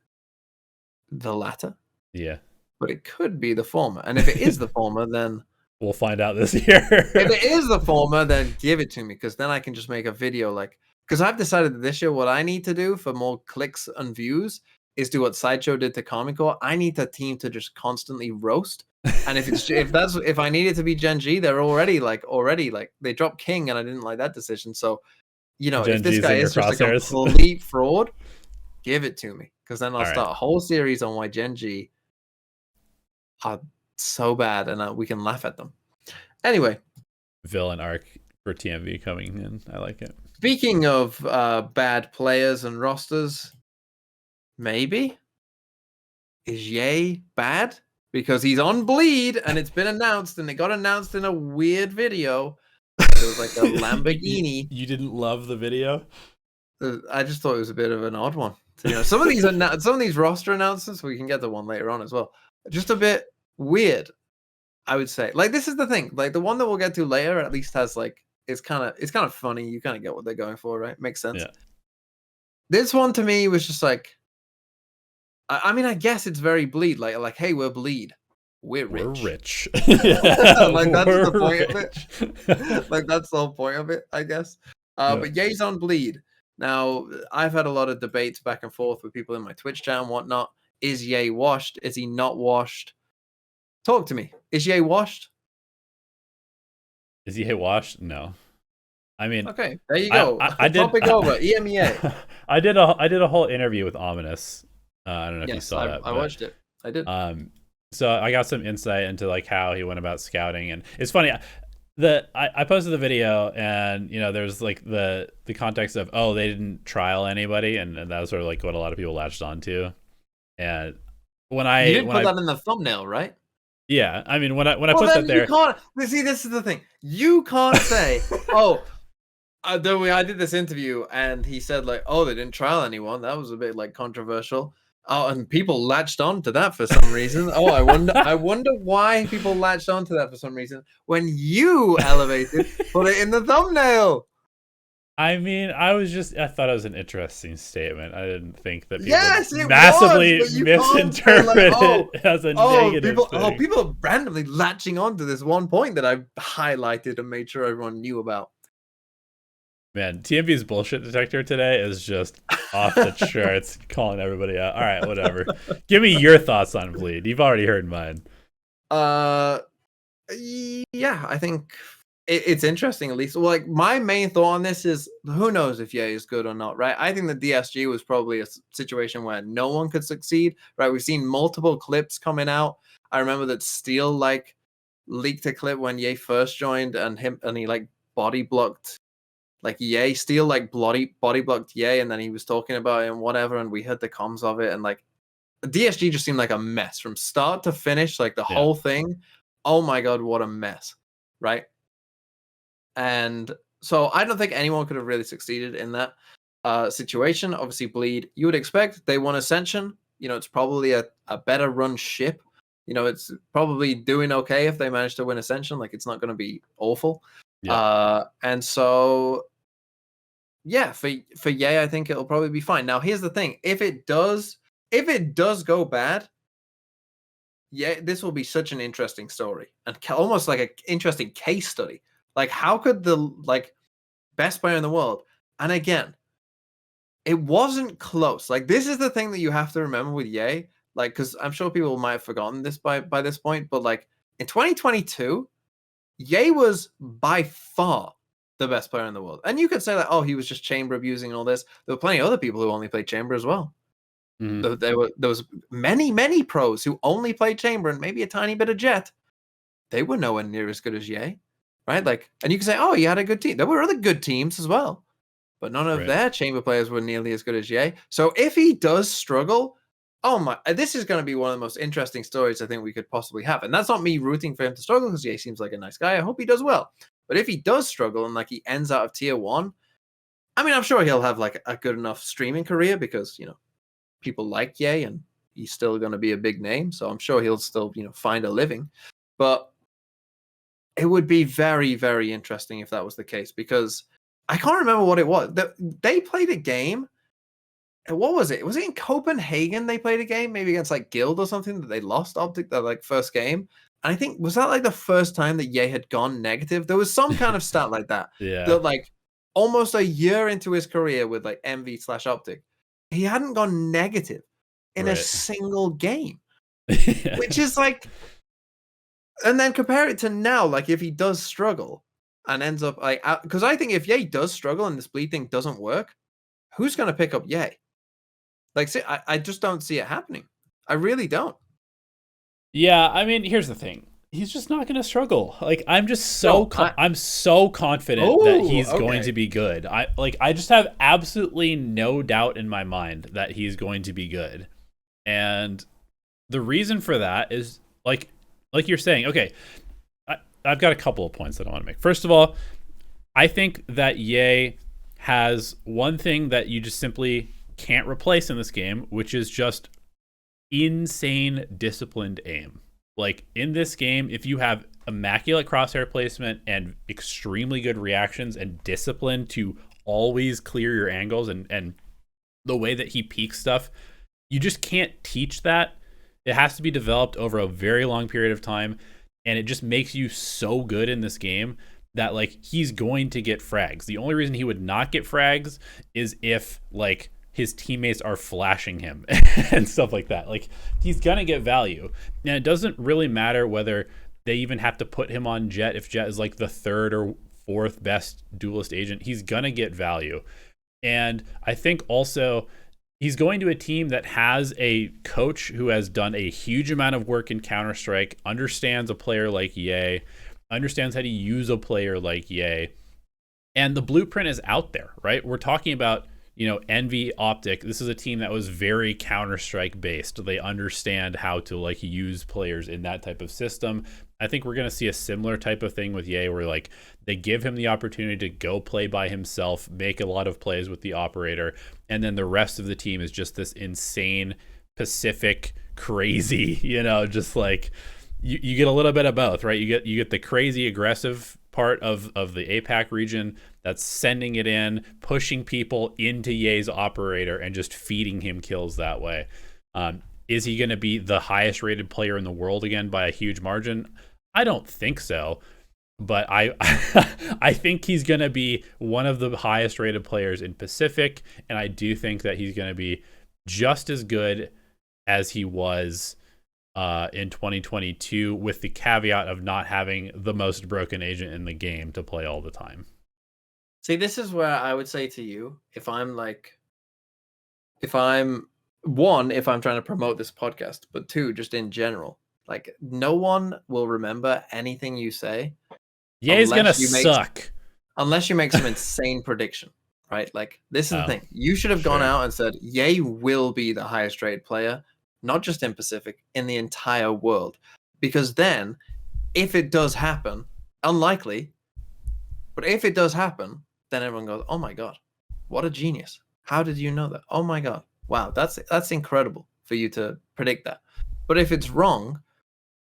the latter. Yeah. But it could be the former. And if it is the former, then we'll find out this year. If it is the former, then give it to me, because then I can just make a video like. Because I've decided that this year, what I need to do for more clicks and views is do what Sideshow did to Comic Core. I need a team to just constantly roast. And if I need it to be GenG, they're already like they dropped King, and I didn't like that decision. So, if this guy is just a complete fraud, give it to me, because then I'll start a whole series on why GenG are so bad, and we can laugh at them. Anyway, villain arc for TMV coming in. I like it. Speaking of bad players and rosters, maybe is Ye bad because he's on Bleed and it's been announced, and it got announced in a weird video. It was like a Lamborghini. You didn't love the video? I just thought it was a bit of an odd one. Some of these roster announcements, we can get to one later on as well, just a bit weird, I would say. Like, this is the thing. Like, the one that we'll get to later at least has like it's kind of funny. You kind of get what they're going for, right? Makes sense. Yeah. This one to me was just like, I mean, I guess it's very Bleed. Like, hey, we're Bleed. We're rich. We're rich. Like, that's the point of it. Like, that's the whole point of it, I guess. But Ye's on Bleed. Now, I've had a lot of debates back and forth with people in my Twitch chat and whatnot. Is Ye washed? Is he not washed? Talk to me. Is Ye washed? Is he washed? No. I mean, okay, there you go. I did. Topic over. EMEA. I did a whole interview with Ominous. I don't know if you saw that. I watched it. I did. So I got some insight into like how he went about scouting, and it's funny. I posted the video, and there's like the context of, oh, they didn't trial anybody, and that was sort of like what a lot of people latched onto. And when you didn't put that in the thumbnail, right? Yeah, I mean, when I put that there, you can't. See, this is the thing. You can't say, oh, I did this interview, and he said like, oh, they didn't trial anyone. That was a bit like controversial. Oh, and people latched on to that for some reason. Oh, I wonder why people latched on to that for some reason when you elevated, put it in the thumbnail. I mean, I thought it was an interesting statement. I didn't think that people massively misinterpret it as a negative thing. People are randomly latching on to this one point that I highlighted and made sure everyone knew about. Man, TMV's bullshit detector today is just off the charts, calling everybody out. All right, whatever. Give me your thoughts on Bleed. You've already heard mine. Yeah, I think it's interesting, at least. Well, like, my main thought on this is, who knows if Ye is good or not, right? I think the DSG was probably a situation where no one could succeed, right? We've seen multiple clips coming out. I remember that Steel like leaked a clip when Ye first joined, and he like body blocked. Like Ye, Steel like body blocked Ye, and then he was talking about it and whatever, and we heard the comms of it, and like DSG just seemed like a mess from start to finish, like the whole thing. Oh my god, what a mess, right? And so I don't think anyone could have really succeeded in that situation. Obviously, Bleed, you would expect they won Ascension. It's probably a better run ship. It's probably doing okay if they manage to win Ascension. Like, it's not going to be awful. Yeah. And so, yeah, for Ye, I think it'll probably be fine. Now, here's the thing: if it does go bad, yeah, this will be such an interesting story and almost like an interesting case study. Like, how could the best player in the world? And again, it wasn't close. Like, this is the thing that you have to remember with Ye. Like, because I'm sure people might have forgotten this by this point, but like in 2022. Ye was by far the best player in the world. And you could say that, oh, he was just chamber abusing and all this. There were plenty of other people who only played chamber as well. Mm. There was many pros who only played chamber and maybe a tiny bit of jet. They were nowhere near as good as Ye, right? Like, and you can say, oh, he had a good team. There were other good teams as well, but none of their chamber players were nearly as good as Ye. So if he does struggle, oh my, this is going to be one of the most interesting stories I think we could possibly have. And that's not me rooting for him to struggle, because Ye seems like a nice guy. I hope he does well. But if he does struggle and like he ends out of tier 1, I mean, I'm sure he'll have like a good enough streaming career, because, people like Ye and he's still going to be a big name. So I'm sure he'll still, find a living. But it would be very, very interesting if that was the case, because I can't remember what it was. They played a game what was it? Was it in Copenhagen they played a game, maybe against like Guild or something, that they lost Optic their like first game? And I think, was that like the first time that Ye had gone negative? There was some kind of stat like that. Yeah. That like almost a year into his career with like MV/Optic, he hadn't gone negative in a Right. single game. Yeah. Which is like, and then compare it to now, like if he does struggle and ends up like, because I think if Ye does struggle and this bleed thing doesn't work, who's going to pick up Ye? Like, see, I just don't see it happening. I really don't. Yeah, I mean, here's the thing. He's just not going to struggle. Like, I'm just so I'm so confident that he's going to be good. I just have absolutely no doubt in my mind that he's going to be good. And the reason for that is like you're saying, okay, I've got a couple of points that I want to make. First of all, I think that Ye has one thing that you just simply can't replace in this game, which is just insane disciplined aim. Like in this game, if you have immaculate crosshair placement and extremely good reactions and discipline to always clear your angles and the way that he peaks stuff, you just can't teach that. It has to be developed over a very long period of time, and it just makes you so good in this game that like he's going to get frags. The only reason he would not get frags is if like his teammates are flashing him and stuff like that. Like he's gonna get value, and it doesn't really matter whether they even have to put him on Jet. If Jet is like the third or fourth best duelist agent, he's gonna get value. And I think also he's going to a team that has a coach who has done a huge amount of work in Counter-Strike, understands a player like Ye, understands how to use a player like Ye, and the blueprint is out there, right? We're talking about, you know, Envy Optic. This is a team that was very Counter-Strike based. They understand how to like use players in that type of system. I think we're going to see a similar type of thing with Ye, where like they give him the opportunity to go play by himself, make a lot of plays with the operator, and then the rest of the team is just this insane Pacific crazy, you know, just like you get a little bit of both, right? You get the crazy aggressive part of the APAC region that's sending it in, pushing people into Ye's operator and just feeding him kills that way. Is he going to be the highest rated player in the world again by a huge margin? I don't think so, but I I think he's going to be one of the highest rated players in Pacific, and I do think that he's going to be just as good as he was in 2022, with the caveat of not having the most broken agent in the game to play all the time. See, this is where I would say to you, if I'm trying to promote this podcast, but two, just in general, like no one will remember anything you say. Ye's gonna suck unless you make some insane prediction, right? Like this is the thing. You should have gone out and said, Ye will be the highest rated player, not just in Pacific, in the entire world. Because then, if it does happen, unlikely, but if it does happen, then everyone goes, oh my God, what a genius. How did you know that? Oh my God. Wow, that's incredible for you to predict that. But if it's wrong,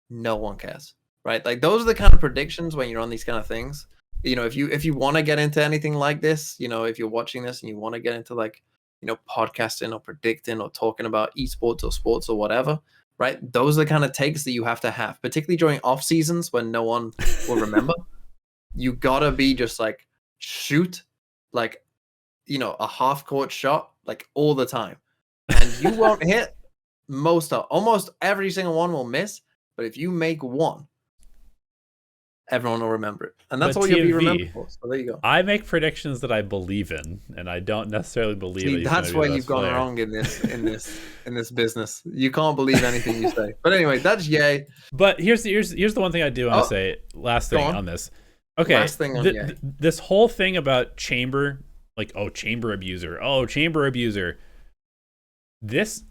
no one cares, right? Like those are the kind of predictions when you're on these kind of things. You know, if you want to get into anything like this, you know, if you're watching this and you want to get into like, you know, podcasting or predicting or talking about esports or sports or whatever, right? Those are the kind of takes that you have to have, particularly during off seasons when no one will remember. You gotta be just like shoot like, you know, a half court shot like all the time, and you won't hit almost every single one will miss. But if you make one, everyone will remember it, and that's all you'll be remembered for. So there you go. I make predictions that I believe in, and I don't necessarily believe. That's where you've gone wrong in this business. You can't believe anything you say. But anyway, that's Ye. But here's the one thing I do want to say. Last thing on this. Okay, last thing on this whole thing about chamber, like chamber abuser.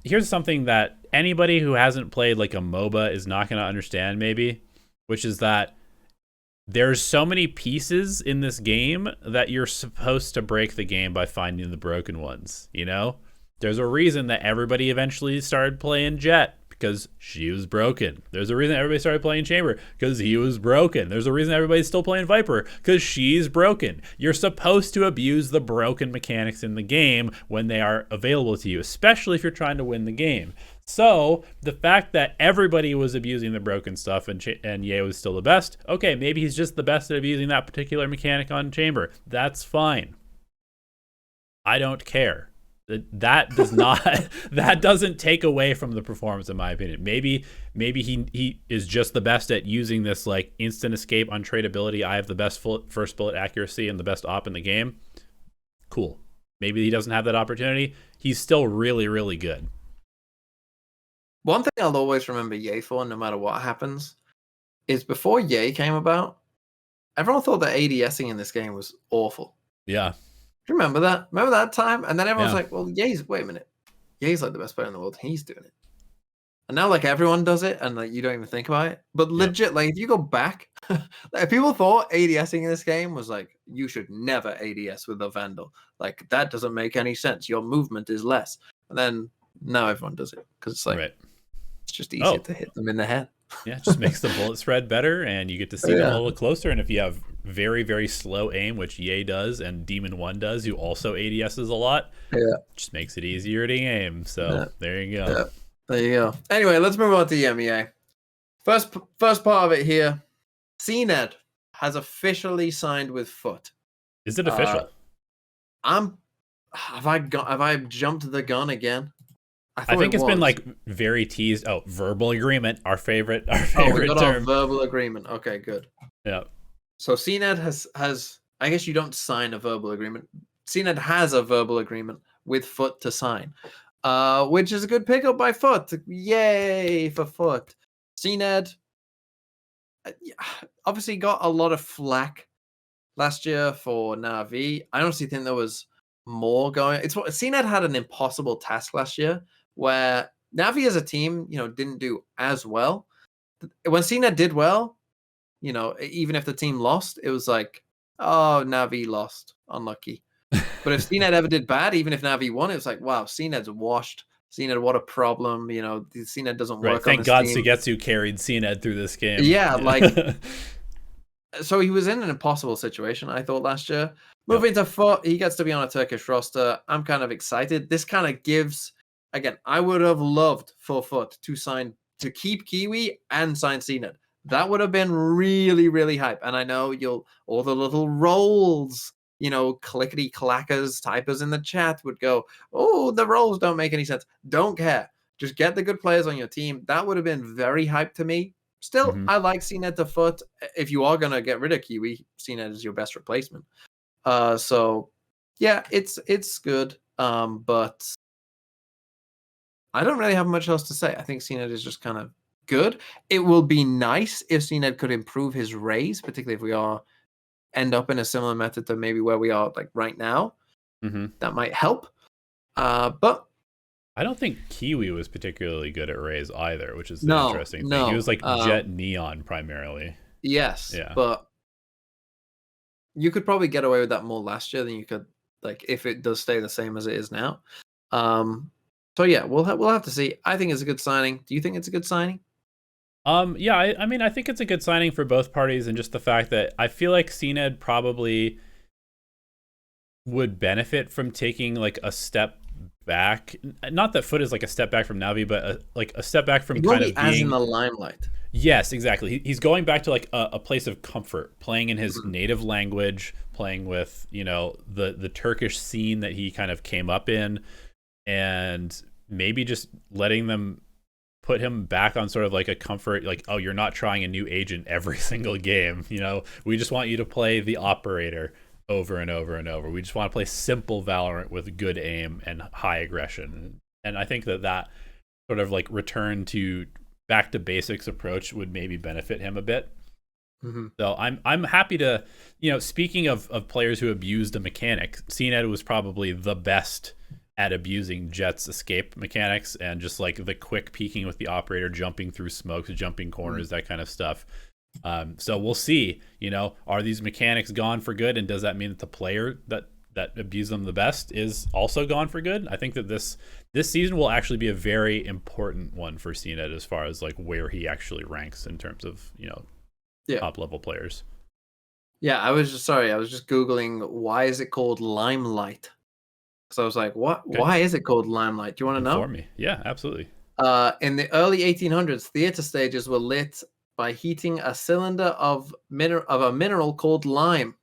Here's something that anybody who hasn't played like a MOBA is not going to understand, maybe, which is that there's so many pieces in this game that you're supposed to break the game by finding the broken ones. You know, there's a reason that everybody eventually started playing Jet, because she was broken. There's a reason everybody started playing Chamber, because he was broken. There's a reason everybody's still playing Viper, because she's broken. You're supposed to abuse the broken mechanics in the game when they are available to you, especially if you're trying to win the game. So the fact that everybody was abusing the broken stuff and Ye was still the best, okay, maybe he's just the best at abusing that particular mechanic on Chamber. That's fine. I don't care. That does not that doesn't take away from the performance, in my opinion. Maybe he is just the best at using this like instant escape untradeability. I have the best first bullet accuracy and the best op in the game. Cool. Maybe he doesn't have that opportunity. He's still really, really good. One thing I'll always remember Ye for, no matter what happens, is before Ye came about, everyone thought that ADSing in this game was awful. Yeah. Do you remember that? Remember that time? And then everyone's like, well, wait a minute. Ye's like the best player in the world. He's doing it. And now like everyone does it and like you don't even think about it. But legit, like if you go back, like, people thought ADSing in this game was like, you should never ADS with a Vandal. Like that doesn't make any sense. Your movement is less. And then now everyone does it because it's like, it's just easier to hit them in the head. Yeah, it just makes the bullet spread better and you get to see them a little closer. And if you have very, very slow aim, which Ye does and Demon 1 does, who also ADSs a lot, just makes it easier to aim. So there you go. Yeah. There you go. Anyway, let's move on to the MEA. First part of it here. cNed has officially signed with FUT. Is it official? Have I jumped the gun again? I think it's been like very teased. Oh, verbal agreement, our favorite we got term. Our verbal agreement. Okay, good. Yeah. So cNed has I guess you don't sign a verbal agreement. cNed has a verbal agreement with FUT to sign. Which is a good pickup by FUT. Yay for FUT. cNed obviously got a lot of flack last year for Na'Vi. I honestly think there was more going. cNed had an impossible task last year where Na'Vi as a team, didn't do as well. When cNed did well, even if the team lost, it was like, oh, Na'Vi lost, unlucky. But if cNed ever did bad, even if Na'Vi won, it was like, wow, cNed's washed. cNed, what a problem. cNed doesn't work. Thank God Sugetsu carried cNed through this game. Yeah, like so he was in an impossible situation, I thought, last year. Moving to FUT, he gets to be on a Turkish roster. I'm kind of excited. This kind of gives, again, I would have loved for FUT to keep Kiwi and sign cNed. That would have been really, really hype. And I know all the little roles, clickety clackers, typers in the chat would go, oh, the roles don't make any sense. Don't care. Just get the good players on your team. That would have been very hype to me. Still, I like cNed to FUT. If you are going to get rid of Kiwi, cNed is your best replacement. So yeah, it's good. But I don't really have much else to say. I think cNed is just kind of good. It will be nice if cNed could improve his raise, particularly if we end up in a similar method to maybe where we are like right now. That might help. But I don't think Kiwi was particularly good at raise either, which is the interesting thing. He was like Jet Neon primarily. Yes, but you could probably get away with that more last year than you could, like, if it does stay the same as it is now. So yeah, we'll have to see. I think it's a good signing. Do you think it's a good signing? Yeah, I mean, I think it's a good signing for both parties, and just the fact that I feel like cNed probably would benefit from taking like a step back. Not that FUT is like a step back from Na'Vi, but like a step back from kind of being in the limelight. Yes, exactly. He's going back to like a place of comfort, playing in his native language, playing with the Turkish scene that he kind of came up in, and maybe just letting them put him back on sort of like a comfort, like, oh, you're not trying a new agent every single game. We just want you to play the operator over and over and over. We just want to play simple Valorant with good aim and high aggression. And I think that sort of like return to back to basics approach would maybe benefit him a bit. So I'm happy to, speaking of players who abused a mechanic, cNed was probably the best at abusing Jet's escape mechanics and just like the quick peeking with the operator, jumping through smokes, jumping corners, that kind of stuff. So we'll see, are these mechanics gone for good? And does that mean that the player that that abuse them the best is also gone for good. I think that this season will actually be a very important one for cNed as far as like where he actually ranks in terms of, you know, top level players. Yeah, I was just Googling why is it called Limelight? Because I was like, what? Okay. Why is it called Limelight? Do you want to know? Inform me. Yeah, absolutely. In the early 1800s, theater stages were lit by heating a cylinder of a mineral called lime.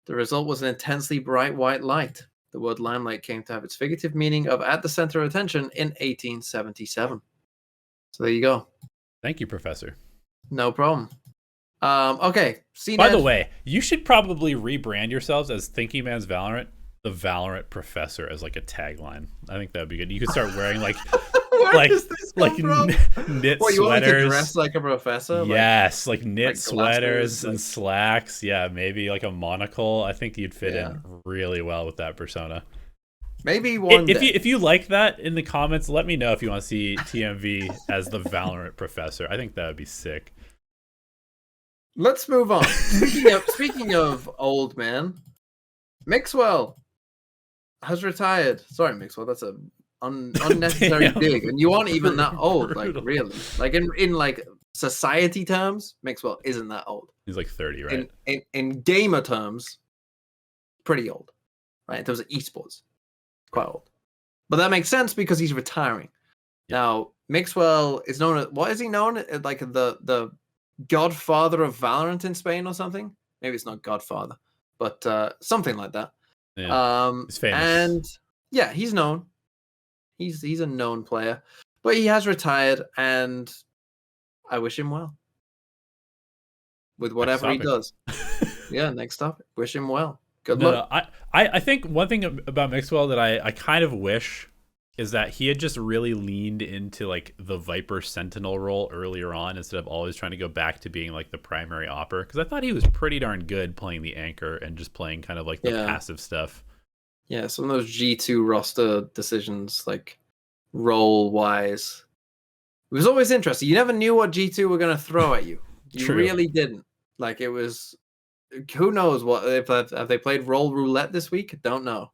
The result was an intensely bright white light. The word limelight came to have its figurative meaning of at the center of attention in 1877. So there you go. Thank you, Professor. No problem. Okay. cNed. By the way, you should probably rebrand yourselves as Thinking Man's Valorant, the Valorant Professor, as like a tagline. I think that would be good. You could start wearing like knit what, you sweaters. Want me to dress like a professor? Yes, like knit sweaters and slacks. Yeah, maybe like a monocle. I think you'd fit in really well with that persona. Maybe one day. If you like that in the comments, let me know if you want to see TMV as the Valorant Professor. I think that would be sick. Let's move on. Speaking of old man, Mixwell has retired. Sorry, Mixwell, that's a unnecessary dig, and you aren't even that old. Like really, like in like society terms, Mixwell isn't that old. He's like 30, right? In gamer terms, pretty old, right? In terms of esports, quite old. But that makes sense because he's retiring. Now, Mixwell is known as, what is he known as? Like the godfather of Valorant in Spain or something? Maybe it's not godfather, but something like that. Yeah, he's famous. And yeah, he's known. He's a known player, but he has retired, and I wish him well with whatever he does. Yeah, next topic. Wish him well. Good luck. No, I think one thing about Mixwell that I kind of wish is that he had just really leaned into like the Viper Sentinel role earlier on instead of always trying to go back to being like the primary opper, because I thought he was pretty darn good playing the anchor and just playing kind of like the passive stuff. Yeah, some of those G2 roster decisions, like role-wise, it was always interesting. You never knew what G2 were going to throw at you. You really didn't. Like, it was, who knows what, have they played role roulette this week? Don't know.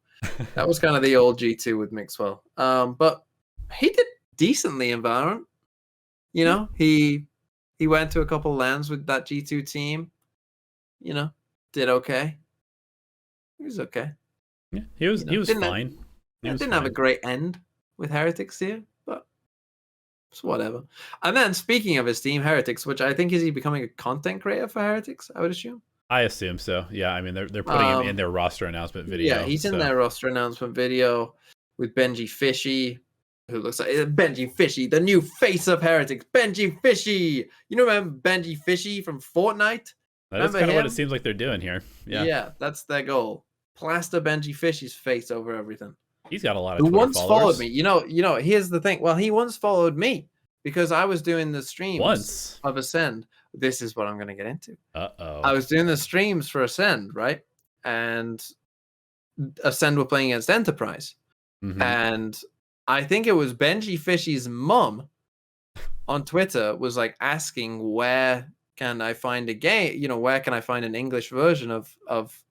That was kind of the old G2 with Mixwell. But he did decently in Valorant. You know, he went to a couple lands with that G2 team. You know, did okay. He was okay. Yeah, he was fine. He didn't have a great end with Heretics here, but it's whatever. And then speaking of his team, Heretics, which I think is he becoming a content creator for Heretics, I would assume. I assume so. Yeah, I mean they're putting him in their roster announcement video. Yeah, he's in their roster announcement video with Benjyfishy, who looks like Benjyfishy, the new face of Heretics. Benjyfishy. You know, remember Benjyfishy from Fortnite? That's kind of what it seems like they're doing here. Yeah, that's their goal. Plaster Benjyfishy's face over everything. He's got a lot of Twitter once followers. Followed me. You know. Here's the thing. Well, he once followed me because I was doing the streams of Acend. This is what I'm going to get into. I was doing the streams for Acend, right? And Acend were playing against Enterprise, and I think it was Benjyfishy's mum on Twitter was like asking, "Where can I find a game? You know, where can I find an English version of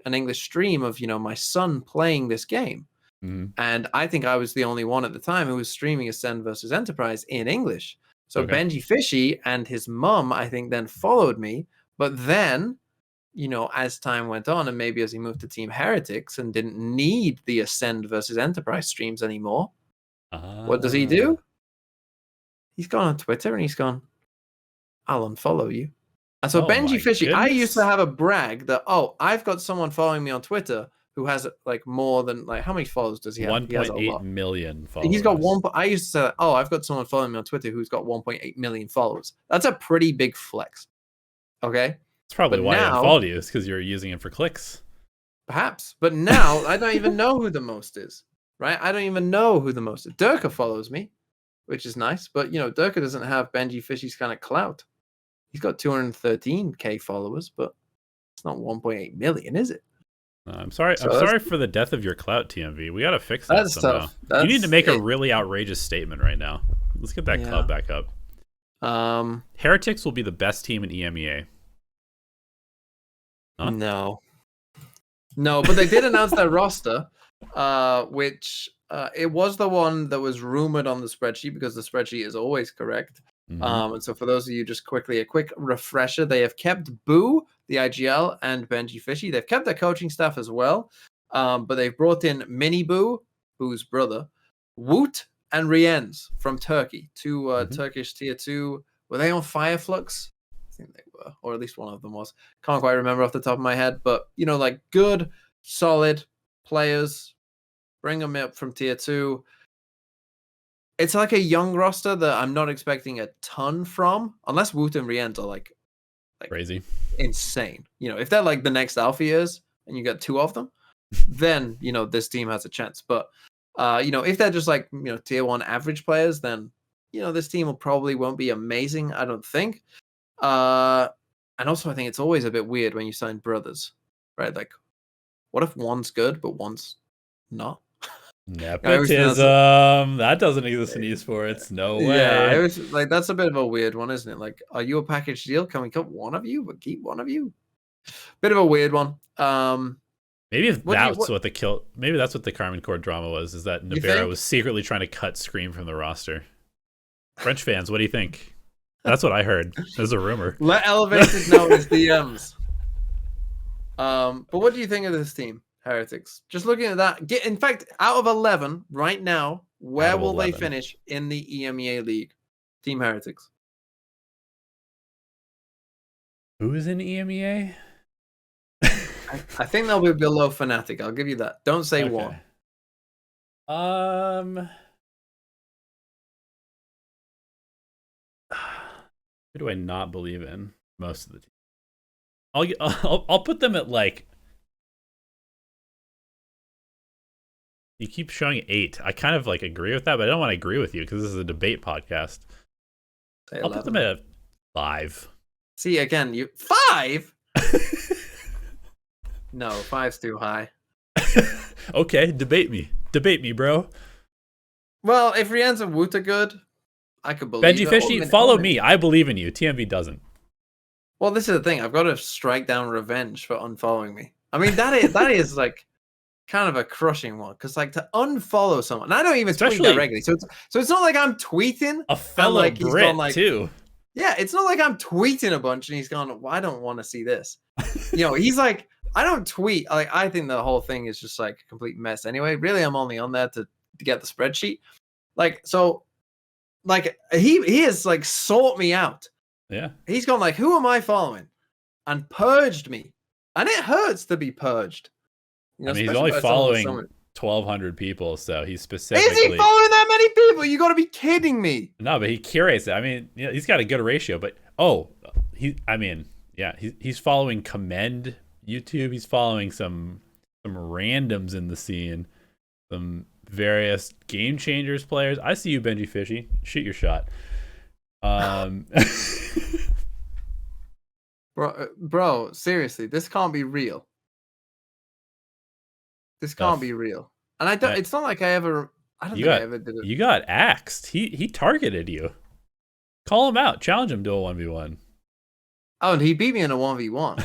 an English stream of, you know, my son playing this game?" And I think I was the only one at the time who was streaming Acend versus Enterprise in English. So Benjyfishy and his mum, I think, then followed me. But then, you know, as time went on, and maybe as he moved to Team Heretics and didn't need the Acend versus Enterprise streams anymore, what does he do? He's gone on Twitter and he's gone, "I'll unfollow you." And so Benjyfishy, I used to have a brag that, I've got someone following me on Twitter who has like more than, like, how many followers does he have? 1.8 million followers. He's got I used to say, I've got someone following me on Twitter who's got 1.8 million followers. That's a pretty big flex. Okay. That's probably why I unfollowed you, is because you're using it for clicks. Perhaps. But now I don't even know who the most is, right? I don't even know who the most is. Durka follows me, which is nice. But, you know, Durka doesn't have Benjyfishy's kind of clout. He's got 213K followers, but it's not 1.8 million, is it? I'm sorry. I'm sorry for the death of your clout, TMV. We got to fix that somehow. You need to make a really outrageous statement right now. Let's get that clout back up. Heretics will be the best team in EMEA. Huh? No. No, but they did announce their roster, which it was the one that was rumored on the spreadsheet because the spreadsheet is always correct. And so for those of you, just quickly, a quick refresher. They have kept Boo, the IGL, and Benjyfishy. They've kept their coaching staff as well, but they've brought in Mini Boo, Boo's brother, Woot, and Rienz from Turkey, two Turkish tier 2. Were they on Fireflux? I think they were, or at least one of them was. Can't quite remember off the top of my head, but like good, solid players. Bring them up from tier 2. It's like a young roster that I'm not expecting a ton from, unless Woot and Rienz are like crazy, insane. If they're like the next Alpha years and you get 2 of them, then this team has a chance. But if they're just like tier 1 average players, then this team won't be amazing, I don't think. And also I think it's always a bit weird when you sign brothers, right? Like, what if one's good but one's not? Nepotism. That doesn't exist in esports. No way. Yeah, it was like, that's a bit of a weird one, isn't it? Like, are you a package deal? Can we cut one of you but keep one of you? Bit of a weird one. Maybe that's what the Carmen Core drama was, is that Navarro was secretly trying to cut Scream from the roster. French fans, what do you think? That's what I heard. There's a rumor. Let Elevated know his DMs. But what do you think of this team, Heretics? Just looking at that, in fact, out of 11 right now, where will they finish in the EMEA League? Team Heretics. Who is in EMEA? I think they'll be below Fnatic. I'll give you that. Don't say one. Who do I not believe in? Most of the team. I'll put them at like. You keep showing 8. I kind of like agree with that, but I don't want to agree with you because this is a debate podcast. I'll put them at 5. See, again, you 5? No, 5's too high. Okay, debate me, bro. Well, if Rienz and Woot are good, I could believe Benjyfishy, follow me. I believe in you. TMV doesn't. Well, this is the thing. I've got to strike down revenge for unfollowing me. I mean, that is like kind of a crushing one, because like to unfollow someone, and I don't even tweet that regularly, so it's not like I'm tweeting a fellow like Brit too. Yeah, it's not like I'm tweeting a bunch and he's gone, well, I don't want to see this. He's like, I don't tweet. Like, I think the whole thing is just like a complete mess anyway. Really, I'm only on there to get the spreadsheet. Like, so, like, he has like sought me out. Yeah. He's gone like, who am I following? And purged me. And it hurts to be purged. I mean, he's only following 1,200 people, so he's specifically. Is he following that many people? You got to be kidding me. No, but he curates it. I mean, he's got a good ratio. But he's following cNed YouTube. He's following some randoms in the scene, some various game changers players. I see you, Benjyfishy. Shoot your shot. Bro, seriously, this can't be real. This can't be real. And I don't. It's not like I ever did it. You got axed. He targeted you. Call him out. Challenge him to a 1v1. Oh, and he beat me in a 1v1.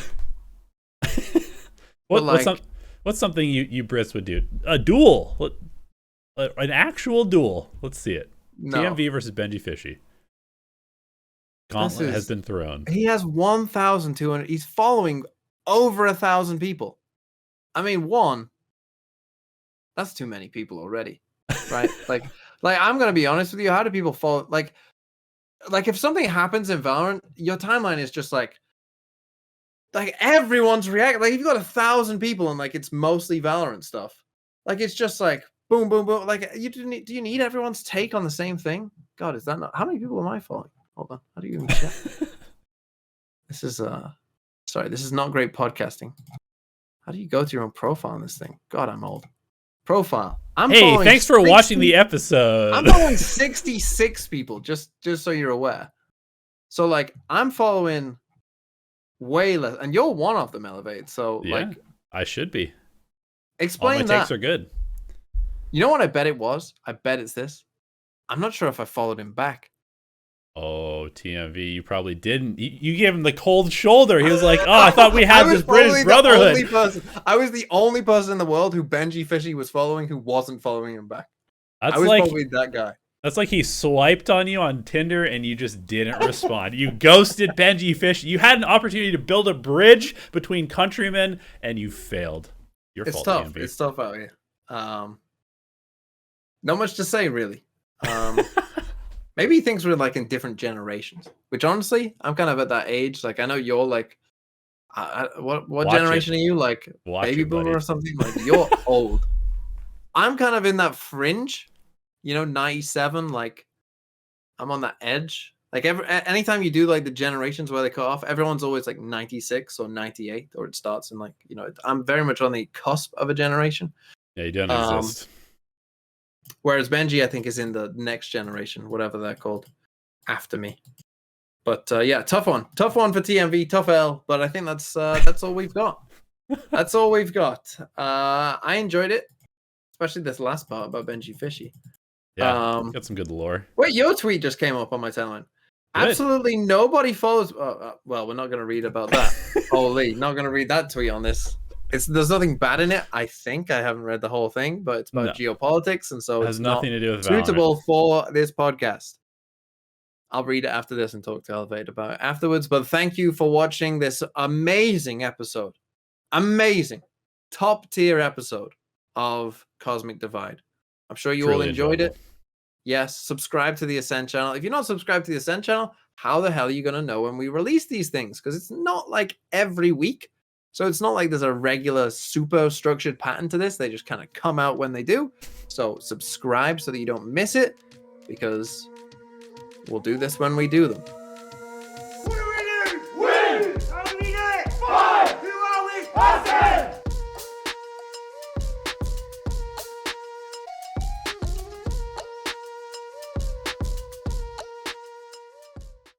What's something you Brits would do? A duel. An actual duel. Let's see it. No. TMV versus Benjyfishy. Gauntlet has been thrown. He has 1,200. He's following over 1,000 people. I mean, that's too many people already, right? like I'm gonna be honest with you. How do people follow? Like if something happens in Valorant, your timeline is just like everyone's reacting. Like if you've got 1,000 people and like it's mostly Valorant stuff, like it's just like boom, boom, boom. Like do you need everyone's take on the same thing? God, is that not? How many people am I following? Hold on, how do you even check? This is this is not great podcasting. How do you go to your own profile on this thing? God, I'm old. Profile. Hey, thanks for watching the episode. I'm following 66 people, just so you're aware. So like I'm following way less, and you're one of them, Elevate. So yeah, like I should be. Explain all my takes are good. You know what I bet it was? I bet it's this. I'm not sure if I followed him back. Oh, TMV, you probably didn't. You gave him the cold shoulder. He was like, "Oh, I thought we had this British brotherhood." I was the only person in the world who Benjyfishy was following who wasn't following him back. That's I was like probably that guy. that's like he swiped on you on Tinder and you just didn't respond. You ghosted Benjyfishy. You had an opportunity to build a bridge between countrymen and you failed. Your It's fault, tough. TMV. It's tough out here. Not much to say really. Maybe he thinks we're like in different generations, which honestly, I'm kind of at that age. Like, I know you're like, what Watch generation it. are you? Like, Watch baby it, boomer buddy. or something? Like, you're old. I'm kind of in that fringe, 97. Like, I'm on that edge. Like, anytime you do like the generations where they cut off, everyone's always like 96 or 98, or it starts in like, I'm very much on the cusp of a generation. Yeah, you don't Um, exist. Whereas Benji, I think, is in the next generation, whatever they're called, after me. But yeah, tough one for TMV, tough L. But I think that's all we've got. That's all we've got. I enjoyed it, especially this last part about Benjyfishy. Yeah, got some good lore. Wait, your tweet just came up on my timeline. Good. Absolutely nobody follows. Well, we're not going to read about that. Holy, not going to read that tweet on this. There's nothing bad in it. I think I haven't read the whole thing, but it's about geopolitics, and so It has it's nothing not to do with suitable for this podcast. I'll read it after this and talk to Elevate about it afterwards. But thank you for watching this amazing episode. Amazing. Top tier episode of Cosmic Divide. I'm sure you all enjoyed it. Yes, subscribe to the Ascend channel. If you're not subscribed to the Ascend channel, how the hell are you going to know when we release these things? Because it's not like every week. So it's not like there's a regular super structured pattern to this. They just kind of come out when they do. So subscribe so that you don't miss it, because we'll do this when we do them.